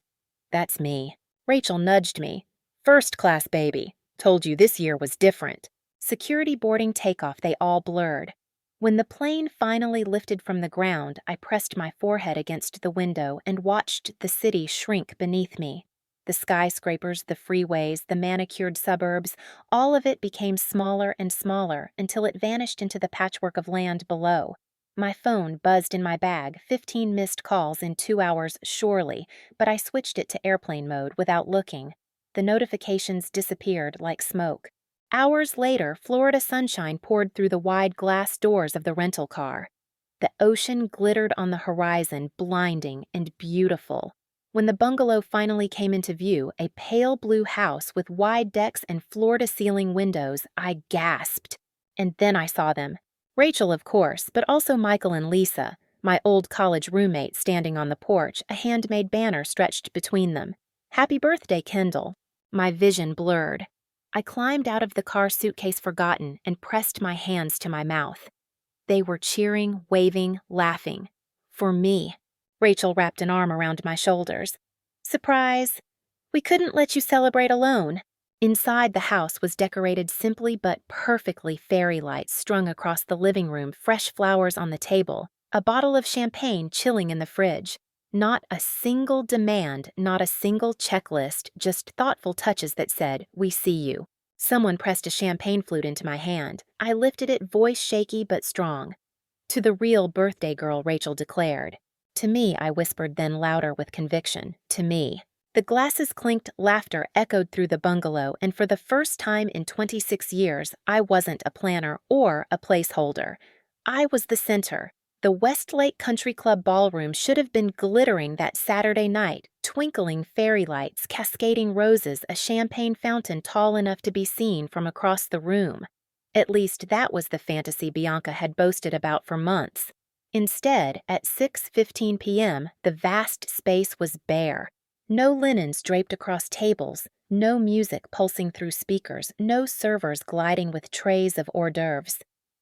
"That's me." Rachel nudged me. "First class, baby. Told you this year was different." Security boarding takeoff, they all blurred. When the plane finally lifted from the ground, I pressed my forehead against the window and watched the city shrink beneath me. The skyscrapers, the freeways, the manicured suburbs, all of it became smaller and smaller until it vanished into the patchwork of land below. My phone buzzed in my bag, 15 missed calls in 2 hours surely, but I switched it to airplane mode without looking. The notifications disappeared like smoke. Hours later, Florida sunshine poured through the wide glass doors of the rental car. The ocean glittered on the horizon, blinding and beautiful. When the bungalow finally came into view, a pale blue house with wide decks and floor-to-ceiling windows, I gasped. And then I saw them. Rachel, of course, but also Michael and Lisa, my old college roommate, standing on the porch, a handmade banner stretched between them. "Happy birthday, Kendall." My vision blurred. I climbed out of the car, suitcase forgotten, and pressed my hands to my mouth. They were cheering, waving, laughing. For me. Rachel wrapped an arm around my shoulders. "Surprise! We couldn't let you celebrate alone." Inside, the house was decorated simply but perfectly, fairy lights strung across the living room, fresh flowers on the table, a bottle of champagne chilling in the fridge. Not a single demand, not a single checklist, just thoughtful touches that said, "We see you." Someone pressed a champagne flute into my hand. I lifted it, voice shaky but strong. "To the real birthday girl," Rachel declared. "To me," I whispered, then louder with conviction. "To me." The glasses clinked, laughter echoed through the bungalow, and for the first time in 26 years, I wasn't a planner or a placeholder. I was the center. The Westlake Country Club ballroom should have been glittering that Saturday night, twinkling fairy lights, cascading roses, a champagne fountain tall enough to be seen from across the room. At least that was the fantasy Bianca had boasted about for months. Instead, at 6:15 p.m., the vast space was bare. No linens draped across tables, no music pulsing through speakers, no servers gliding with trays of hors d'oeuvres.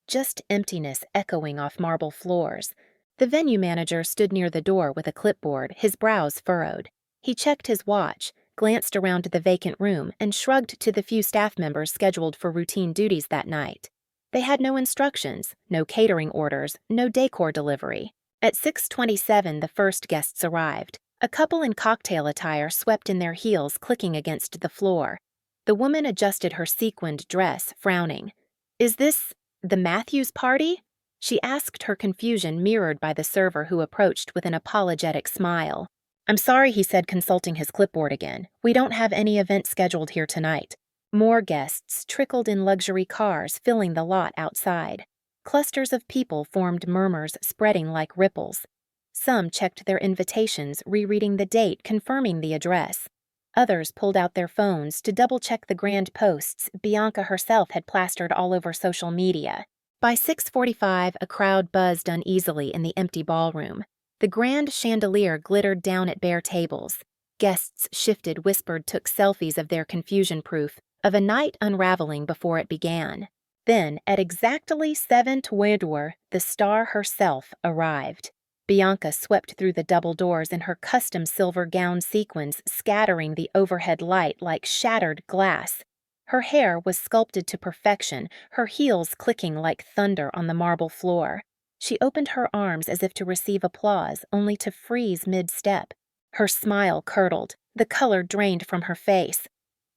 Just emptiness echoing off marble floors. The venue manager stood near the door with a clipboard, his brows furrowed. He checked his watch, glanced around the vacant room, and shrugged to the few staff members scheduled for routine duties that night. They had no instructions, no catering orders, no decor delivery. At 6:27, the first guests arrived. A couple in cocktail attire swept in their heels, clicking against the floor. The woman adjusted her sequined dress, frowning. "Is this the Matthews party?" she asked, her confusion mirrored by the server who approached with an apologetic smile. "I'm sorry," he said, consulting his clipboard again. "We don't have any event scheduled here tonight." More guests trickled in luxury cars, filling the lot outside. Clusters of people formed murmurs, spreading like ripples. Some checked their invitations, rereading the date, confirming the address. Others pulled out their phones to double-check the grand posts Bianca herself had plastered all over social media. By 6:45, a crowd buzzed uneasily in the empty ballroom. The grand chandelier glittered down at bare tables. Guests shifted, whispered, took selfies of their confusion proof, of a night unraveling before it began. Then, at exactly 7:20, the star herself arrived. Bianca swept through the double doors in her custom silver gown sequins, scattering the overhead light like shattered glass. Her hair was sculpted to perfection, her heels clicking like thunder on the marble floor. She opened her arms as if to receive applause, only to freeze mid-step. Her smile curdled, the color drained from her face.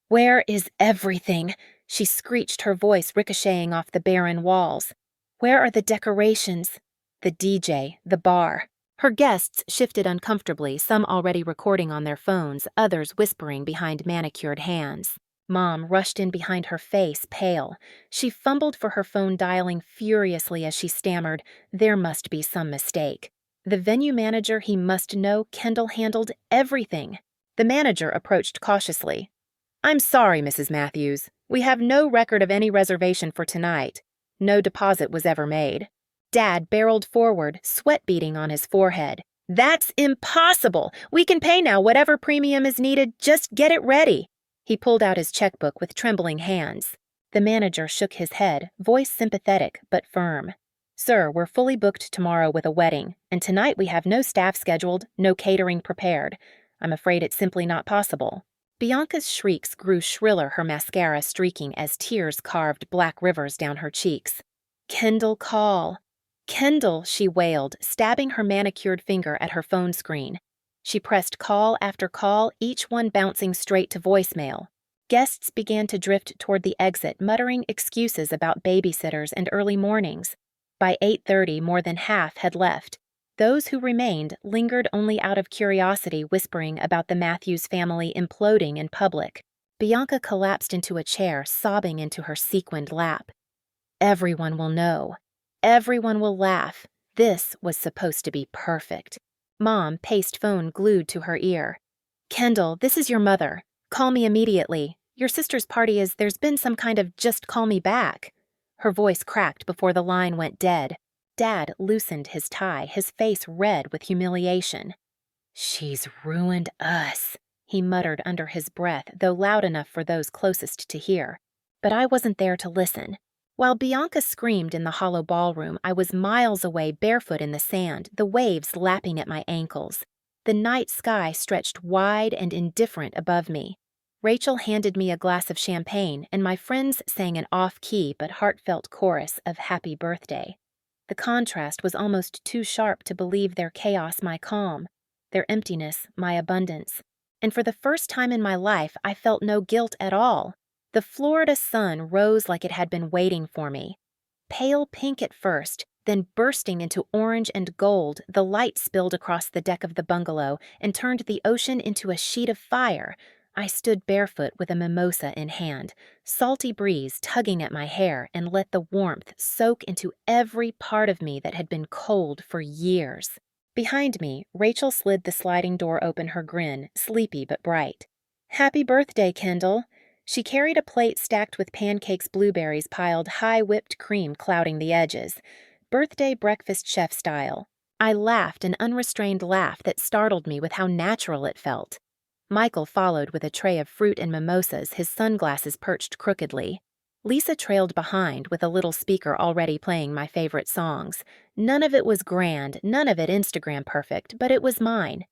"Where is everything?" She screeched, her voice ricocheting off the barren walls. "Where are the decorations? The DJ, the bar." Her guests shifted uncomfortably, some already recording on their phones, others whispering behind manicured hands. Mom rushed in behind her face, pale. She fumbled for her phone, dialing furiously as she stammered, "There must be some mistake." The venue manager, he must know, Kendall handled everything. The manager approached cautiously. "I'm sorry, Mrs. Matthews. We have no record of any reservation for tonight. No deposit was ever made." Dad barreled forward, sweat beading on his forehead. "That's impossible! We can pay now whatever premium is needed. Just get it ready." He pulled out his checkbook with trembling hands. The manager shook his head, voice sympathetic but firm. "Sir, we're fully booked tomorrow with a wedding, and tonight we have no staff scheduled, no catering prepared. I'm afraid it's simply not possible." Bianca's shrieks grew shriller, her mascara streaking as tears carved black rivers down her cheeks. "Kendall, call." "Kendall," she wailed, stabbing her manicured finger at her phone screen. She pressed call after call, each one bouncing straight to voicemail. Guests began to drift toward the exit, muttering excuses about babysitters and early mornings. By 8:30, more than half had left. Those who remained lingered only out of curiosity, whispering about the Matthews family imploding in public. Bianca collapsed into a chair, sobbing into her sequined lap. "Everyone will know. Everyone will laugh. This was supposed to be perfect." Mom paced phone glued to her ear. "Kendall, this is your mother. Call me immediately. Your sister's party is there's been some kind of just call me back." Her voice cracked before the line went dead. Dad loosened his tie, his face red with humiliation. "She's ruined us," he muttered under his breath, though loud enough for those closest to hear. But I wasn't there to listen. While Bianca screamed in the hollow ballroom, I was miles away, barefoot in the sand, the waves lapping at my ankles. The night sky stretched wide and indifferent above me. Rachel handed me a glass of champagne, and my friends sang an off-key but heartfelt chorus of Happy Birthday. The contrast was almost too sharp to believe their chaos my calm, their emptiness my abundance. And for the first time in my life, I felt no guilt at all. The Florida sun rose like it had been waiting for me. Pale pink at first, then bursting into orange and gold, the light spilled across the deck of the bungalow and turned the ocean into a sheet of fire. I stood barefoot with a mimosa in hand, salty breeze tugging at my hair, and let the warmth soak into every part of me that had been cold for years. Behind me, Rachel slid the sliding door open, her grin, sleepy but bright. "Happy birthday, Kendall." She carried a plate stacked with pancakes, blueberries piled high, whipped cream clouding the edges. Birthday breakfast chef style. I laughed, an unrestrained laugh that startled me with how natural it felt. Michael followed with a tray of fruit and mimosas, his sunglasses perched crookedly. Lisa trailed behind with a little speaker already playing my favorite songs. None of it was grand, none of it Instagram perfect, but it was mine.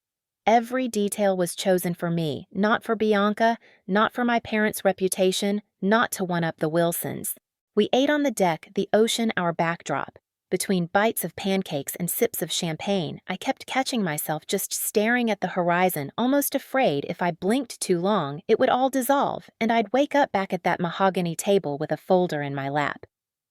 Every detail was chosen for me, not for Bianca, not for my parents' reputation, not to one-up the Wilsons. We ate on the deck, the ocean our backdrop. Between bites of pancakes and sips of champagne, I kept catching myself just staring at the horizon, almost afraid if I blinked too long, it would all dissolve, and I'd wake up back at that mahogany table with a folder in my lap.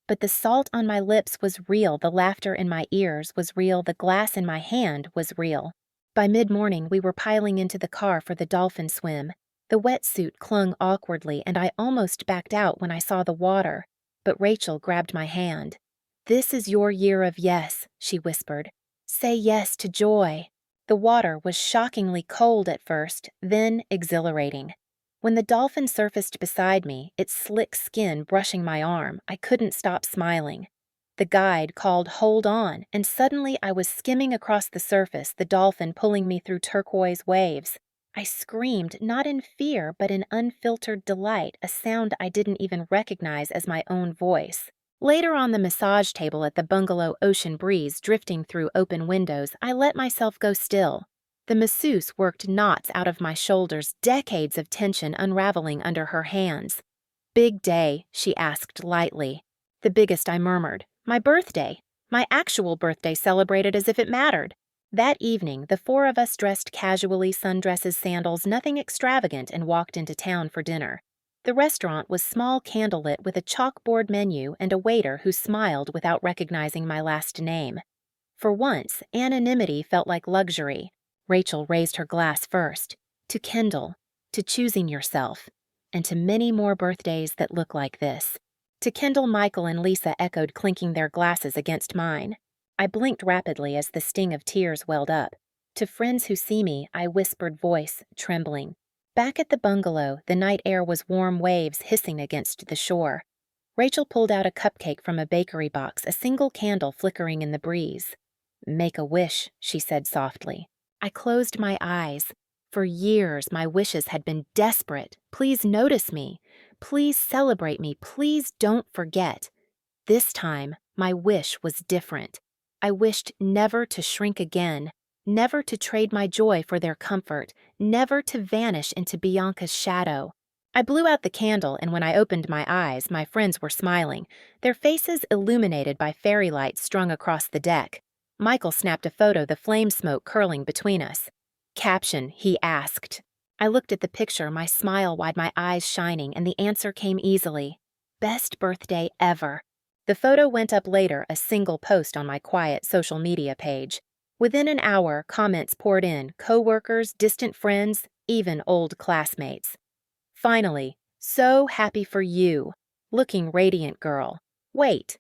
But the salt on my lips was real, the laughter in my ears was real, the glass in my hand was real. By mid-morning, we were piling into the car for the dolphin swim. The wetsuit clung awkwardly, and I almost backed out when I saw the water. But Rachel grabbed my hand. "This is your year of yes," she whispered. "Say yes to joy." The water was shockingly cold at first, then exhilarating. When the dolphin surfaced beside me, its slick skin brushing my arm, I couldn't stop smiling. The guide called "Hold on," and suddenly I was skimming across the surface, the dolphin pulling me through turquoise waves. I screamed, not in fear, but in unfiltered delight, a sound I didn't even recognize as my own voice. Later on the massage table at the bungalow, ocean breeze drifting through open windows, I let myself go still. The masseuse worked knots out of my shoulders, decades of tension unraveling under her hands. "Big day," she asked lightly. "The biggest," I murmured. "My birthday. My actual birthday celebrated as if it mattered." That evening, the four of us dressed casually, sundresses, sandals, nothing extravagant, and walked into town for dinner. The restaurant was small, candlelit, with a chalkboard menu and a waiter who smiled without recognizing my last name. For once, anonymity felt like luxury. Rachel raised her glass first. "To Kendall, to choosing yourself, and to many more birthdays that look like this." To Kendall, Michael and Lisa echoed, clinking their glasses against mine. I blinked rapidly as the sting of tears welled up. To friends who see me, I whispered, voice trembling. Back at the bungalow, the night air was warm waves hissing against the shore. Rachel pulled out a cupcake from a bakery box, a single candle flickering in the breeze. "Make a wish," she said softly. I closed my eyes. For years, my wishes had been desperate. "Please notice me. Please celebrate me. Please don't forget." This time, my wish was different. I wished never to shrink again, never to trade my joy for their comfort, never to vanish into Bianca's shadow. I blew out the candle, and when I opened my eyes, my friends were smiling, their faces illuminated by fairy lights strung across the deck. Michael snapped a photo, the flame smoke curling between us. "Caption," he asked. I looked at the picture, my smile wide, my eyes shining, and the answer came easily. "Best birthday ever." The photo went up later, a single post on my quiet social media page. Within an hour, comments poured in, coworkers, distant friends, even old classmates. Finally, "So happy for you. Looking radiant, girl. Wait,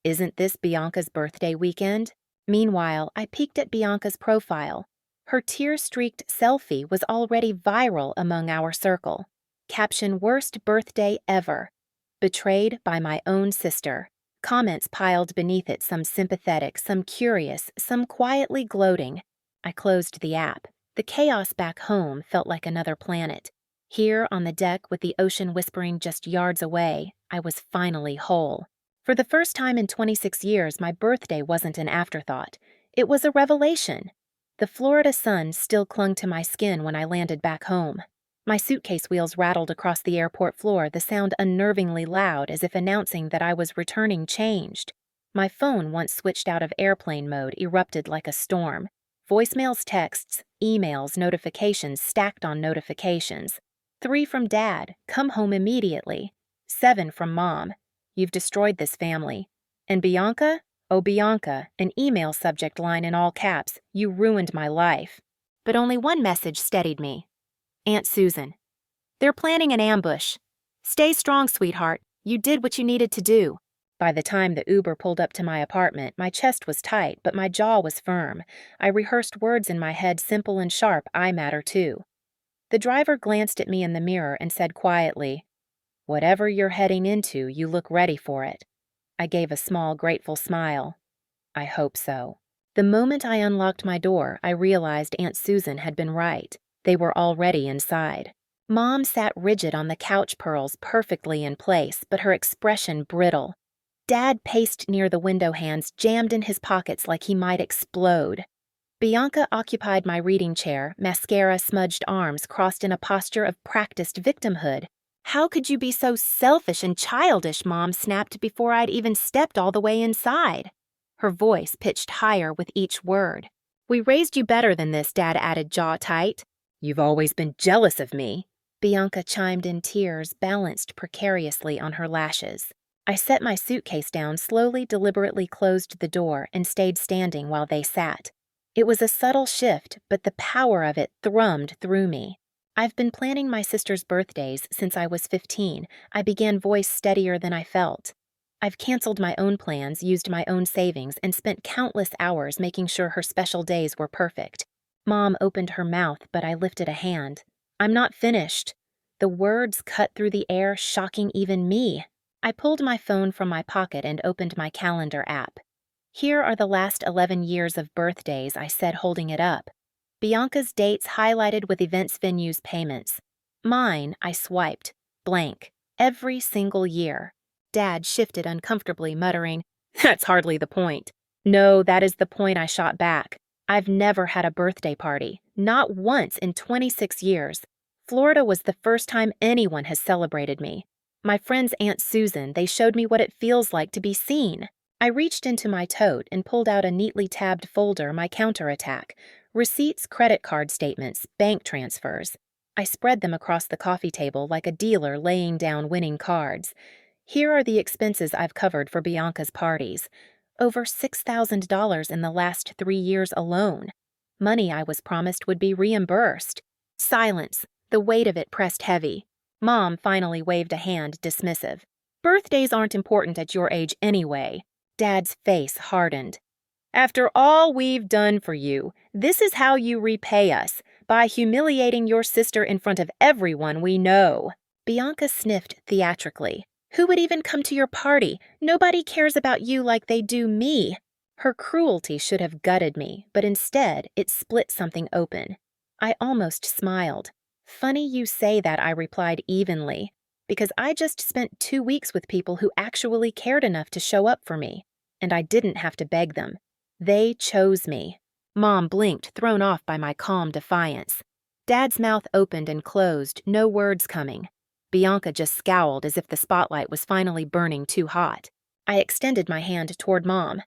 isn't this Bianca's birthday weekend?" Meanwhile, I peeked at Bianca's profile. Her tear-streaked selfie was already viral among our circle. Caption, "Worst birthday ever. Betrayed by my own sister." Comments piled beneath it, some sympathetic, some curious, some quietly gloating. I closed the app. The chaos back home felt like another planet. Here on the deck, with the ocean whispering just yards away, I was finally whole. For the first time in 26 years, my birthday wasn't an afterthought. It was a revelation. The Florida sun still clung to my skin when I landed back home. My suitcase wheels rattled across the airport floor, the sound unnervingly loud, as if announcing that I was returning changed. My phone, once switched out of airplane mode, erupted like a storm. Voicemails, texts, emails, notifications stacked on notifications. 3 from Dad, "Come home immediately." 7 from Mom, "You've destroyed this family." And Bianca? Oh, Bianca, an email subject line in all caps, "You ruined my life." But only one message steadied me. Aunt Susan, "They're planning an ambush. Stay strong, sweetheart. You did what you needed to do." By the time the Uber pulled up to my apartment, my chest was tight, but my jaw was firm. I rehearsed words in my head, simple and sharp, "I matter too." The driver glanced at me in the mirror and said quietly, "Whatever you're heading into, you look ready for it." I gave a small, grateful smile. "I hope so." The moment I unlocked my door, I realized Aunt Susan had been right. They were already inside. Mom sat rigid on the couch, pearls perfectly in place, but her expression brittle. Dad paced near the window, hands jammed in his pockets like he might explode. Bianca occupied my reading chair, mascara smudged arms crossed in a posture of practiced victimhood. "How could you be so selfish and childish?" Mom snapped before I'd even stepped all the way inside. Her voice pitched higher with each word. "We raised you better than this," Dad added, jaw tight. "You've always been jealous of me," Bianca chimed in, tears balanced precariously on her lashes. I set my suitcase down, slowly, deliberately closed the door, and stayed standing while they sat. It was a subtle shift, but the power of it thrummed through me. I've been planning my sister's birthdays since I was 15. I began, voice steadier than I felt. I've canceled my own plans, used my own savings, and spent countless hours making sure her special days were perfect. Mom opened her mouth, but I lifted a hand. "I'm not finished." The words cut through the air, shocking even me. I pulled my phone from my pocket and opened my calendar app. "Here are the last 11 years of birthdays," I said, holding it up. Bianca's dates highlighted with events, venues, payments. Mine, I swiped. Blank. Every single year. Dad shifted uncomfortably, muttering, "That's hardly the point." "No, that is the point," I shot back. "I've never had a birthday party. Not once in 26 years. Florida was the first time anyone has celebrated me. My friend's Aunt Susan, they showed me what it feels like to be seen." I reached into my tote and pulled out a neatly tabbed folder, my counterattack. Receipts, credit card statements, bank transfers. I spread them across the coffee table like a dealer laying down winning cards. Here are the expenses I've covered for Bianca's parties. Over $6,000 in the last 3 years alone. Money I was promised would be reimbursed. Silence. The weight of it pressed heavy. Mom finally waved a hand, dismissive. "Birthdays aren't important at your age anyway." Dad's face hardened. "After all we've done for you, this is how you repay us, by humiliating your sister in front of everyone we know." Bianca sniffed theatrically. "Who would even come to your party? Nobody cares about you like they do me." Her cruelty should have gutted me, but instead it split something open. I almost smiled. "Funny you say that," I replied evenly, because I just spent 2 weeks with people who actually cared enough to show up for me, and I didn't have to beg them. They chose me. Mom blinked, thrown off by my calm defiance. Dad's mouth opened and closed, no words coming. Bianca just scowled as if the spotlight was finally burning too hot. I extended my hand toward Mom.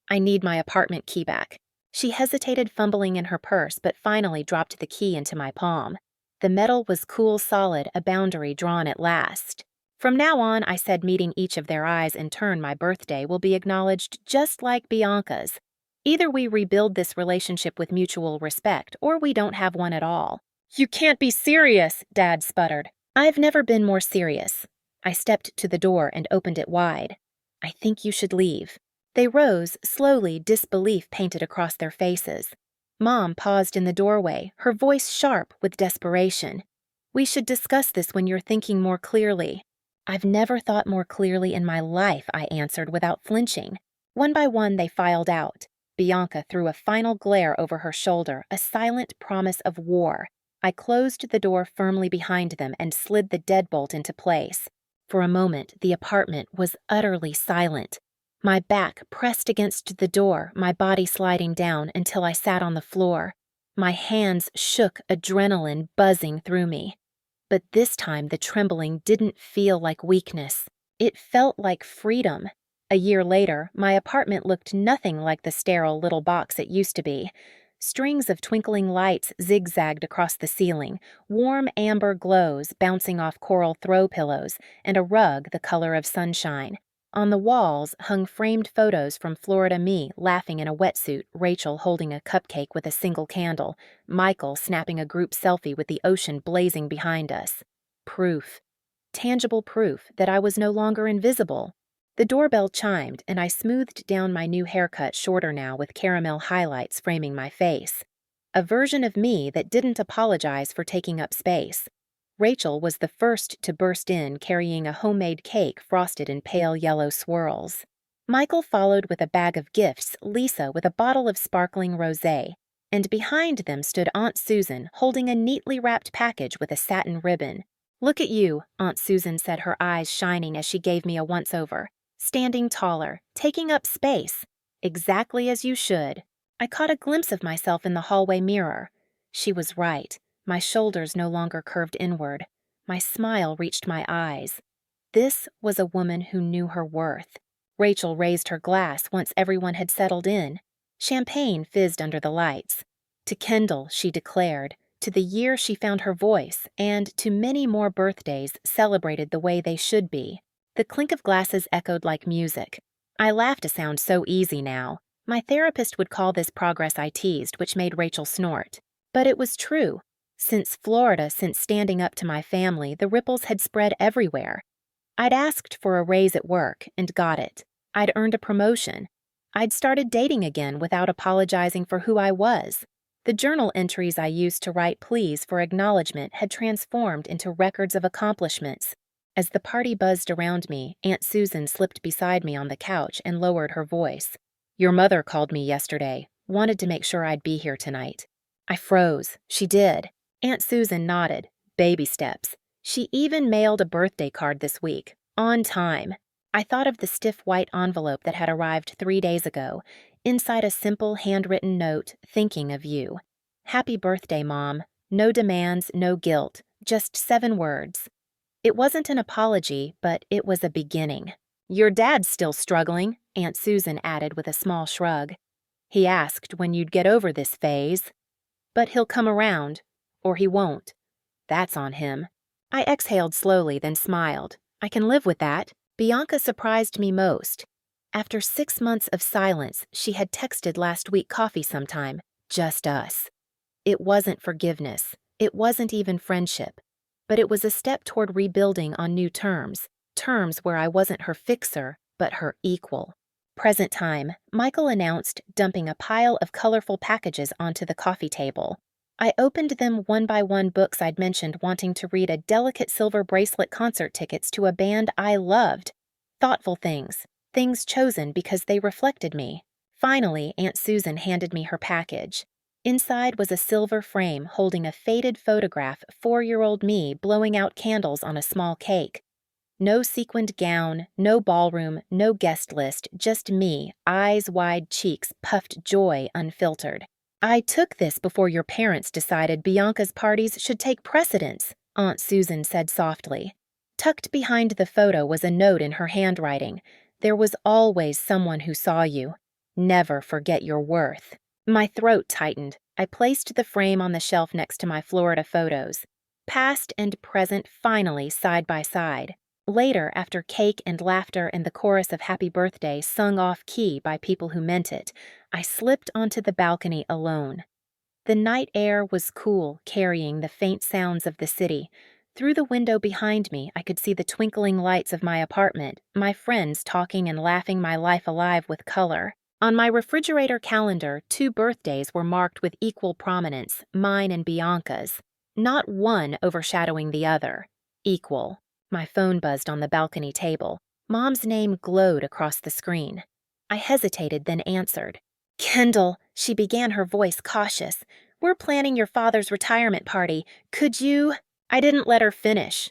"I need my apartment key back." She hesitated, fumbling in her purse, but finally dropped the key into my palm. The metal was cool solid, a boundary drawn at last. "From now on," I said, meeting each of their eyes in turn, "my birthday will be acknowledged just like Bianca's. Either we rebuild this relationship with mutual respect, or we don't have one at all." "You can't be serious," Dad sputtered. "I've never been more serious." I stepped to the door and opened it wide. "I think you should leave." They rose, slowly, disbelief painted across their faces. Mom paused in the doorway, her voice sharp with desperation. "We should discuss this when you're thinking more clearly." "I've never thought more clearly in my life," I answered without flinching. One by one they filed out. Bianca threw a final glare over her shoulder, a silent promise of war. I closed the door firmly behind them and slid the deadbolt into place. For a moment, the apartment was utterly silent. My back pressed against the door, my body sliding down until I sat on the floor. My hands shook, adrenaline buzzing through me. But this time the trembling didn't feel like weakness. It felt like freedom. A year later, my apartment looked nothing like the sterile little box it used to be. Strings of twinkling lights zigzagged across the ceiling, warm amber glows bouncing off coral throw pillows, and a rug the color of sunshine. On the walls hung framed photos from Florida me laughing in a wetsuit, Rachel holding a cupcake with a single candle, Michael snapping a group selfie with the ocean blazing behind us. Proof. Tangible proof that I was no longer invisible. The doorbell chimed, and I smoothed down my new haircut, shorter now with caramel highlights framing my face. A version of me that didn't apologize for taking up space. Rachel was the first to burst in carrying a homemade cake frosted in pale yellow swirls. Michael followed with a bag of gifts, Lisa with a bottle of sparkling rosé, and behind them stood Aunt Susan holding a neatly wrapped package with a satin ribbon. "Look at you," Aunt Susan said, her eyes shining as she gave me a once-over. "Standing taller, taking up space. Exactly as you should." I caught a glimpse of myself in the hallway mirror. She was right. My shoulders no longer curved inward. My smile reached my eyes. This was a woman who knew her worth. Rachel raised her glass once everyone had settled in. Champagne fizzed under the lights. "To Kendall," she declared, to the year she found her voice, and to many more birthdays celebrated the way they should be. The clink of glasses echoed like music. I laughed, a sound so easy now. My therapist would call this progress I teased, which made Rachel snort. But it was true. Since standing up to my family, the ripples had spread everywhere. I'd asked for a raise at work and got it. I'd earned a promotion. I'd started dating again without apologizing for who I was. The journal entries I used to write pleas for acknowledgement had transformed into records of accomplishments. As the party buzzed around me, Aunt Susan slipped beside me on the couch and lowered her voice. "Your mother called me yesterday, wanted to make sure I'd be here tonight." I froze. She did. Aunt Susan nodded. Baby steps. She even mailed a birthday card this week. On time. I thought of the stiff white envelope that had arrived 3 days ago, inside a simple handwritten note thinking of you. Happy birthday, Mom. No demands, no guilt, just 7 words. It wasn't an apology, but it was a beginning. Your dad's still struggling, Aunt Susan added with a small shrug. He asked when you'd get over this phase. But he'll come around, or he won't. That's on him. I exhaled slowly, then smiled. I can live with that. Bianca surprised me most. After 6 months of silence, she had texted last week coffee sometime, just us. It wasn't forgiveness. It wasn't even friendship. But it was a step toward rebuilding on new terms, terms where I wasn't her fixer, but her equal. Present time, Michael announced, dumping a pile of colorful packages onto the coffee table. I opened them one by one, books I'd mentioned wanting to read, a delicate silver bracelet, concert tickets to a band I loved. Thoughtful things, things chosen because they reflected me. Finally, Aunt Susan handed me her package. Inside was a silver frame holding a faded photograph of 4-year-old me blowing out candles on a small cake. No sequined gown, no ballroom, no guest list, just me, eyes wide, cheeks puffed, joy unfiltered. I took this before your parents decided Bianca's parties should take precedence, Aunt Susan said softly. Tucked behind the photo was a note in her handwriting. There was always someone who saw you. Never forget your worth. My throat tightened. I placed the frame on the shelf next to my Florida photos. Past and present finally side by side. Later, after cake and laughter and the chorus of Happy Birthday sung off-key by people who meant it, I slipped onto the balcony alone. The night air was cool, carrying the faint sounds of the city. Through the window behind me, I could see the twinkling lights of my apartment, my friends talking and laughing my life alive with color. On my refrigerator calendar, 2 birthdays were marked with equal prominence, mine and Bianca's. Not one overshadowing the other. Equal. My phone buzzed on the balcony table. Mom's name glowed across the screen. I hesitated, then answered. Kendall, she began, her voice cautious. We're planning your father's retirement party. Could you? I didn't let her finish.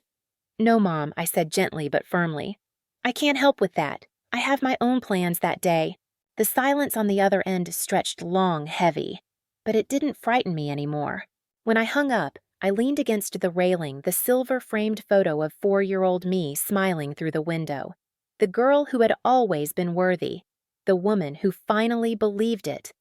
No, Mom, I said gently but firmly. I can't help with that. I have my own plans that day. The silence on the other end stretched long, heavy. But it didn't frighten me anymore. When I hung up, I leaned against the railing, the silver-framed photo of 4-year-old me smiling through the window. The girl who had always been worthy. The woman who finally believed it.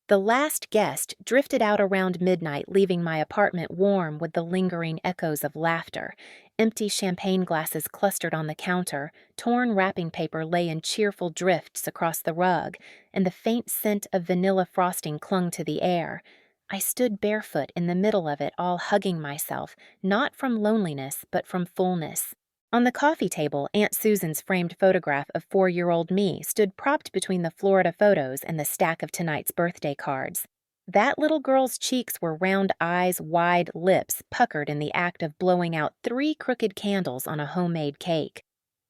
The last guest drifted out around midnight, leaving my apartment warm with the lingering echoes of laughter. Empty champagne glasses clustered on the counter, torn wrapping paper lay in cheerful drifts across the rug, and the faint scent of vanilla frosting clung to the air. I stood barefoot in the middle of it all, hugging myself, not from loneliness, but from fullness. On the coffee table, Aunt Susan's framed photograph of 4-year-old me stood propped between the Florida photos and the stack of tonight's birthday cards. That little girl's cheeks were round eyes, wide lips puckered in the act of blowing out 3 crooked candles on a homemade cake.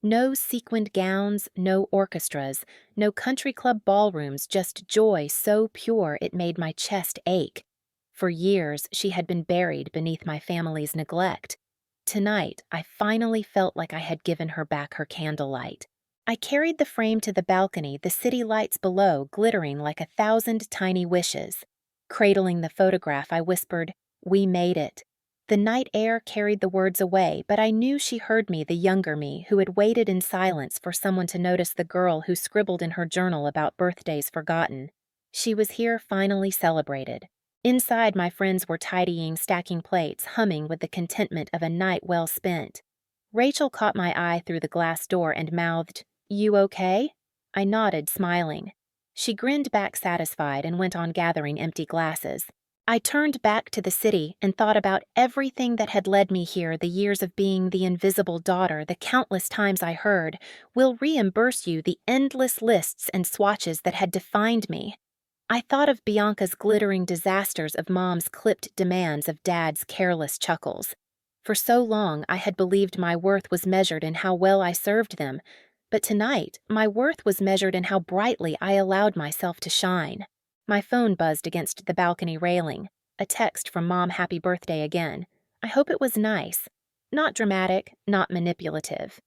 No sequined gowns, no orchestras, no country club ballrooms, just joy so pure it made my chest ache. For years, she had been buried beneath my family's neglect. Tonight, I finally felt like I had given her back her candlelight. I carried the frame to the balcony, the city lights below glittering like 1,000 tiny wishes. Cradling the photograph, I whispered, "We made it." The night air carried the words away, but I knew she heard me, the younger me, who had waited in silence for someone to notice the girl who scribbled in her journal about birthdays forgotten. She was here finally celebrated. Inside, my friends were tidying, stacking plates, humming with the contentment of a night well spent. Rachel caught my eye through the glass door and mouthed, "You okay?" I nodded, smiling. She grinned back satisfied and went on gathering empty glasses. I turned back to the city and thought about everything that had led me here, the years of being the invisible daughter, the countless times I heard, "We'll reimburse you," the endless lists and swatches that had defined me. I thought of Bianca's glittering disasters, of Mom's clipped demands, of Dad's careless chuckles. For so long, I had believed my worth was measured in how well I served them, but tonight, my worth was measured in how brightly I allowed myself to shine. My phone buzzed against the balcony railing. A text from Mom, happy birthday again. I hope it was nice. Not dramatic, not manipulative.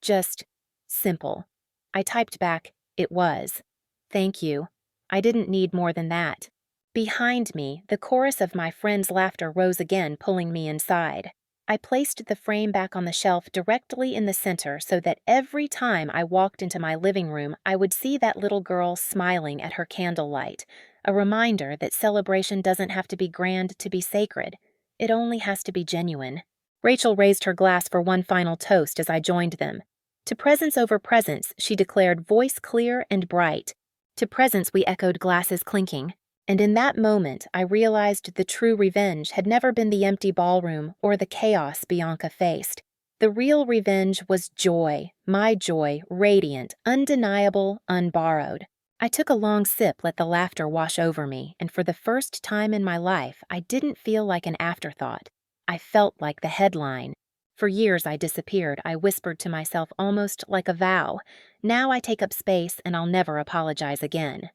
Just, Simple. I typed back, "It was. Thank you. I didn't need more than that." Behind me, the chorus of my friend's laughter rose again, pulling me inside. I placed the frame back on the shelf directly in the center so that every time I walked into my living room, I would see that little girl smiling at her candlelight, a reminder that celebration doesn't have to be grand to be sacred. It only has to be genuine. Rachel raised her glass for one final toast as I joined them. To presence over presence, she declared, voice clear and bright. To presence, we echoed glasses clinking. And in that moment, I realized the true revenge had never been the empty ballroom or the chaos Bianca faced. The real revenge was joy, my joy, radiant, undeniable, unborrowed. I took a long sip, let the laughter wash over me, and for the first time in my life, I didn't feel like an afterthought. I felt like the headline. For years I disappeared, I whispered to myself almost like a vow. Now I take up space and I'll never apologize again.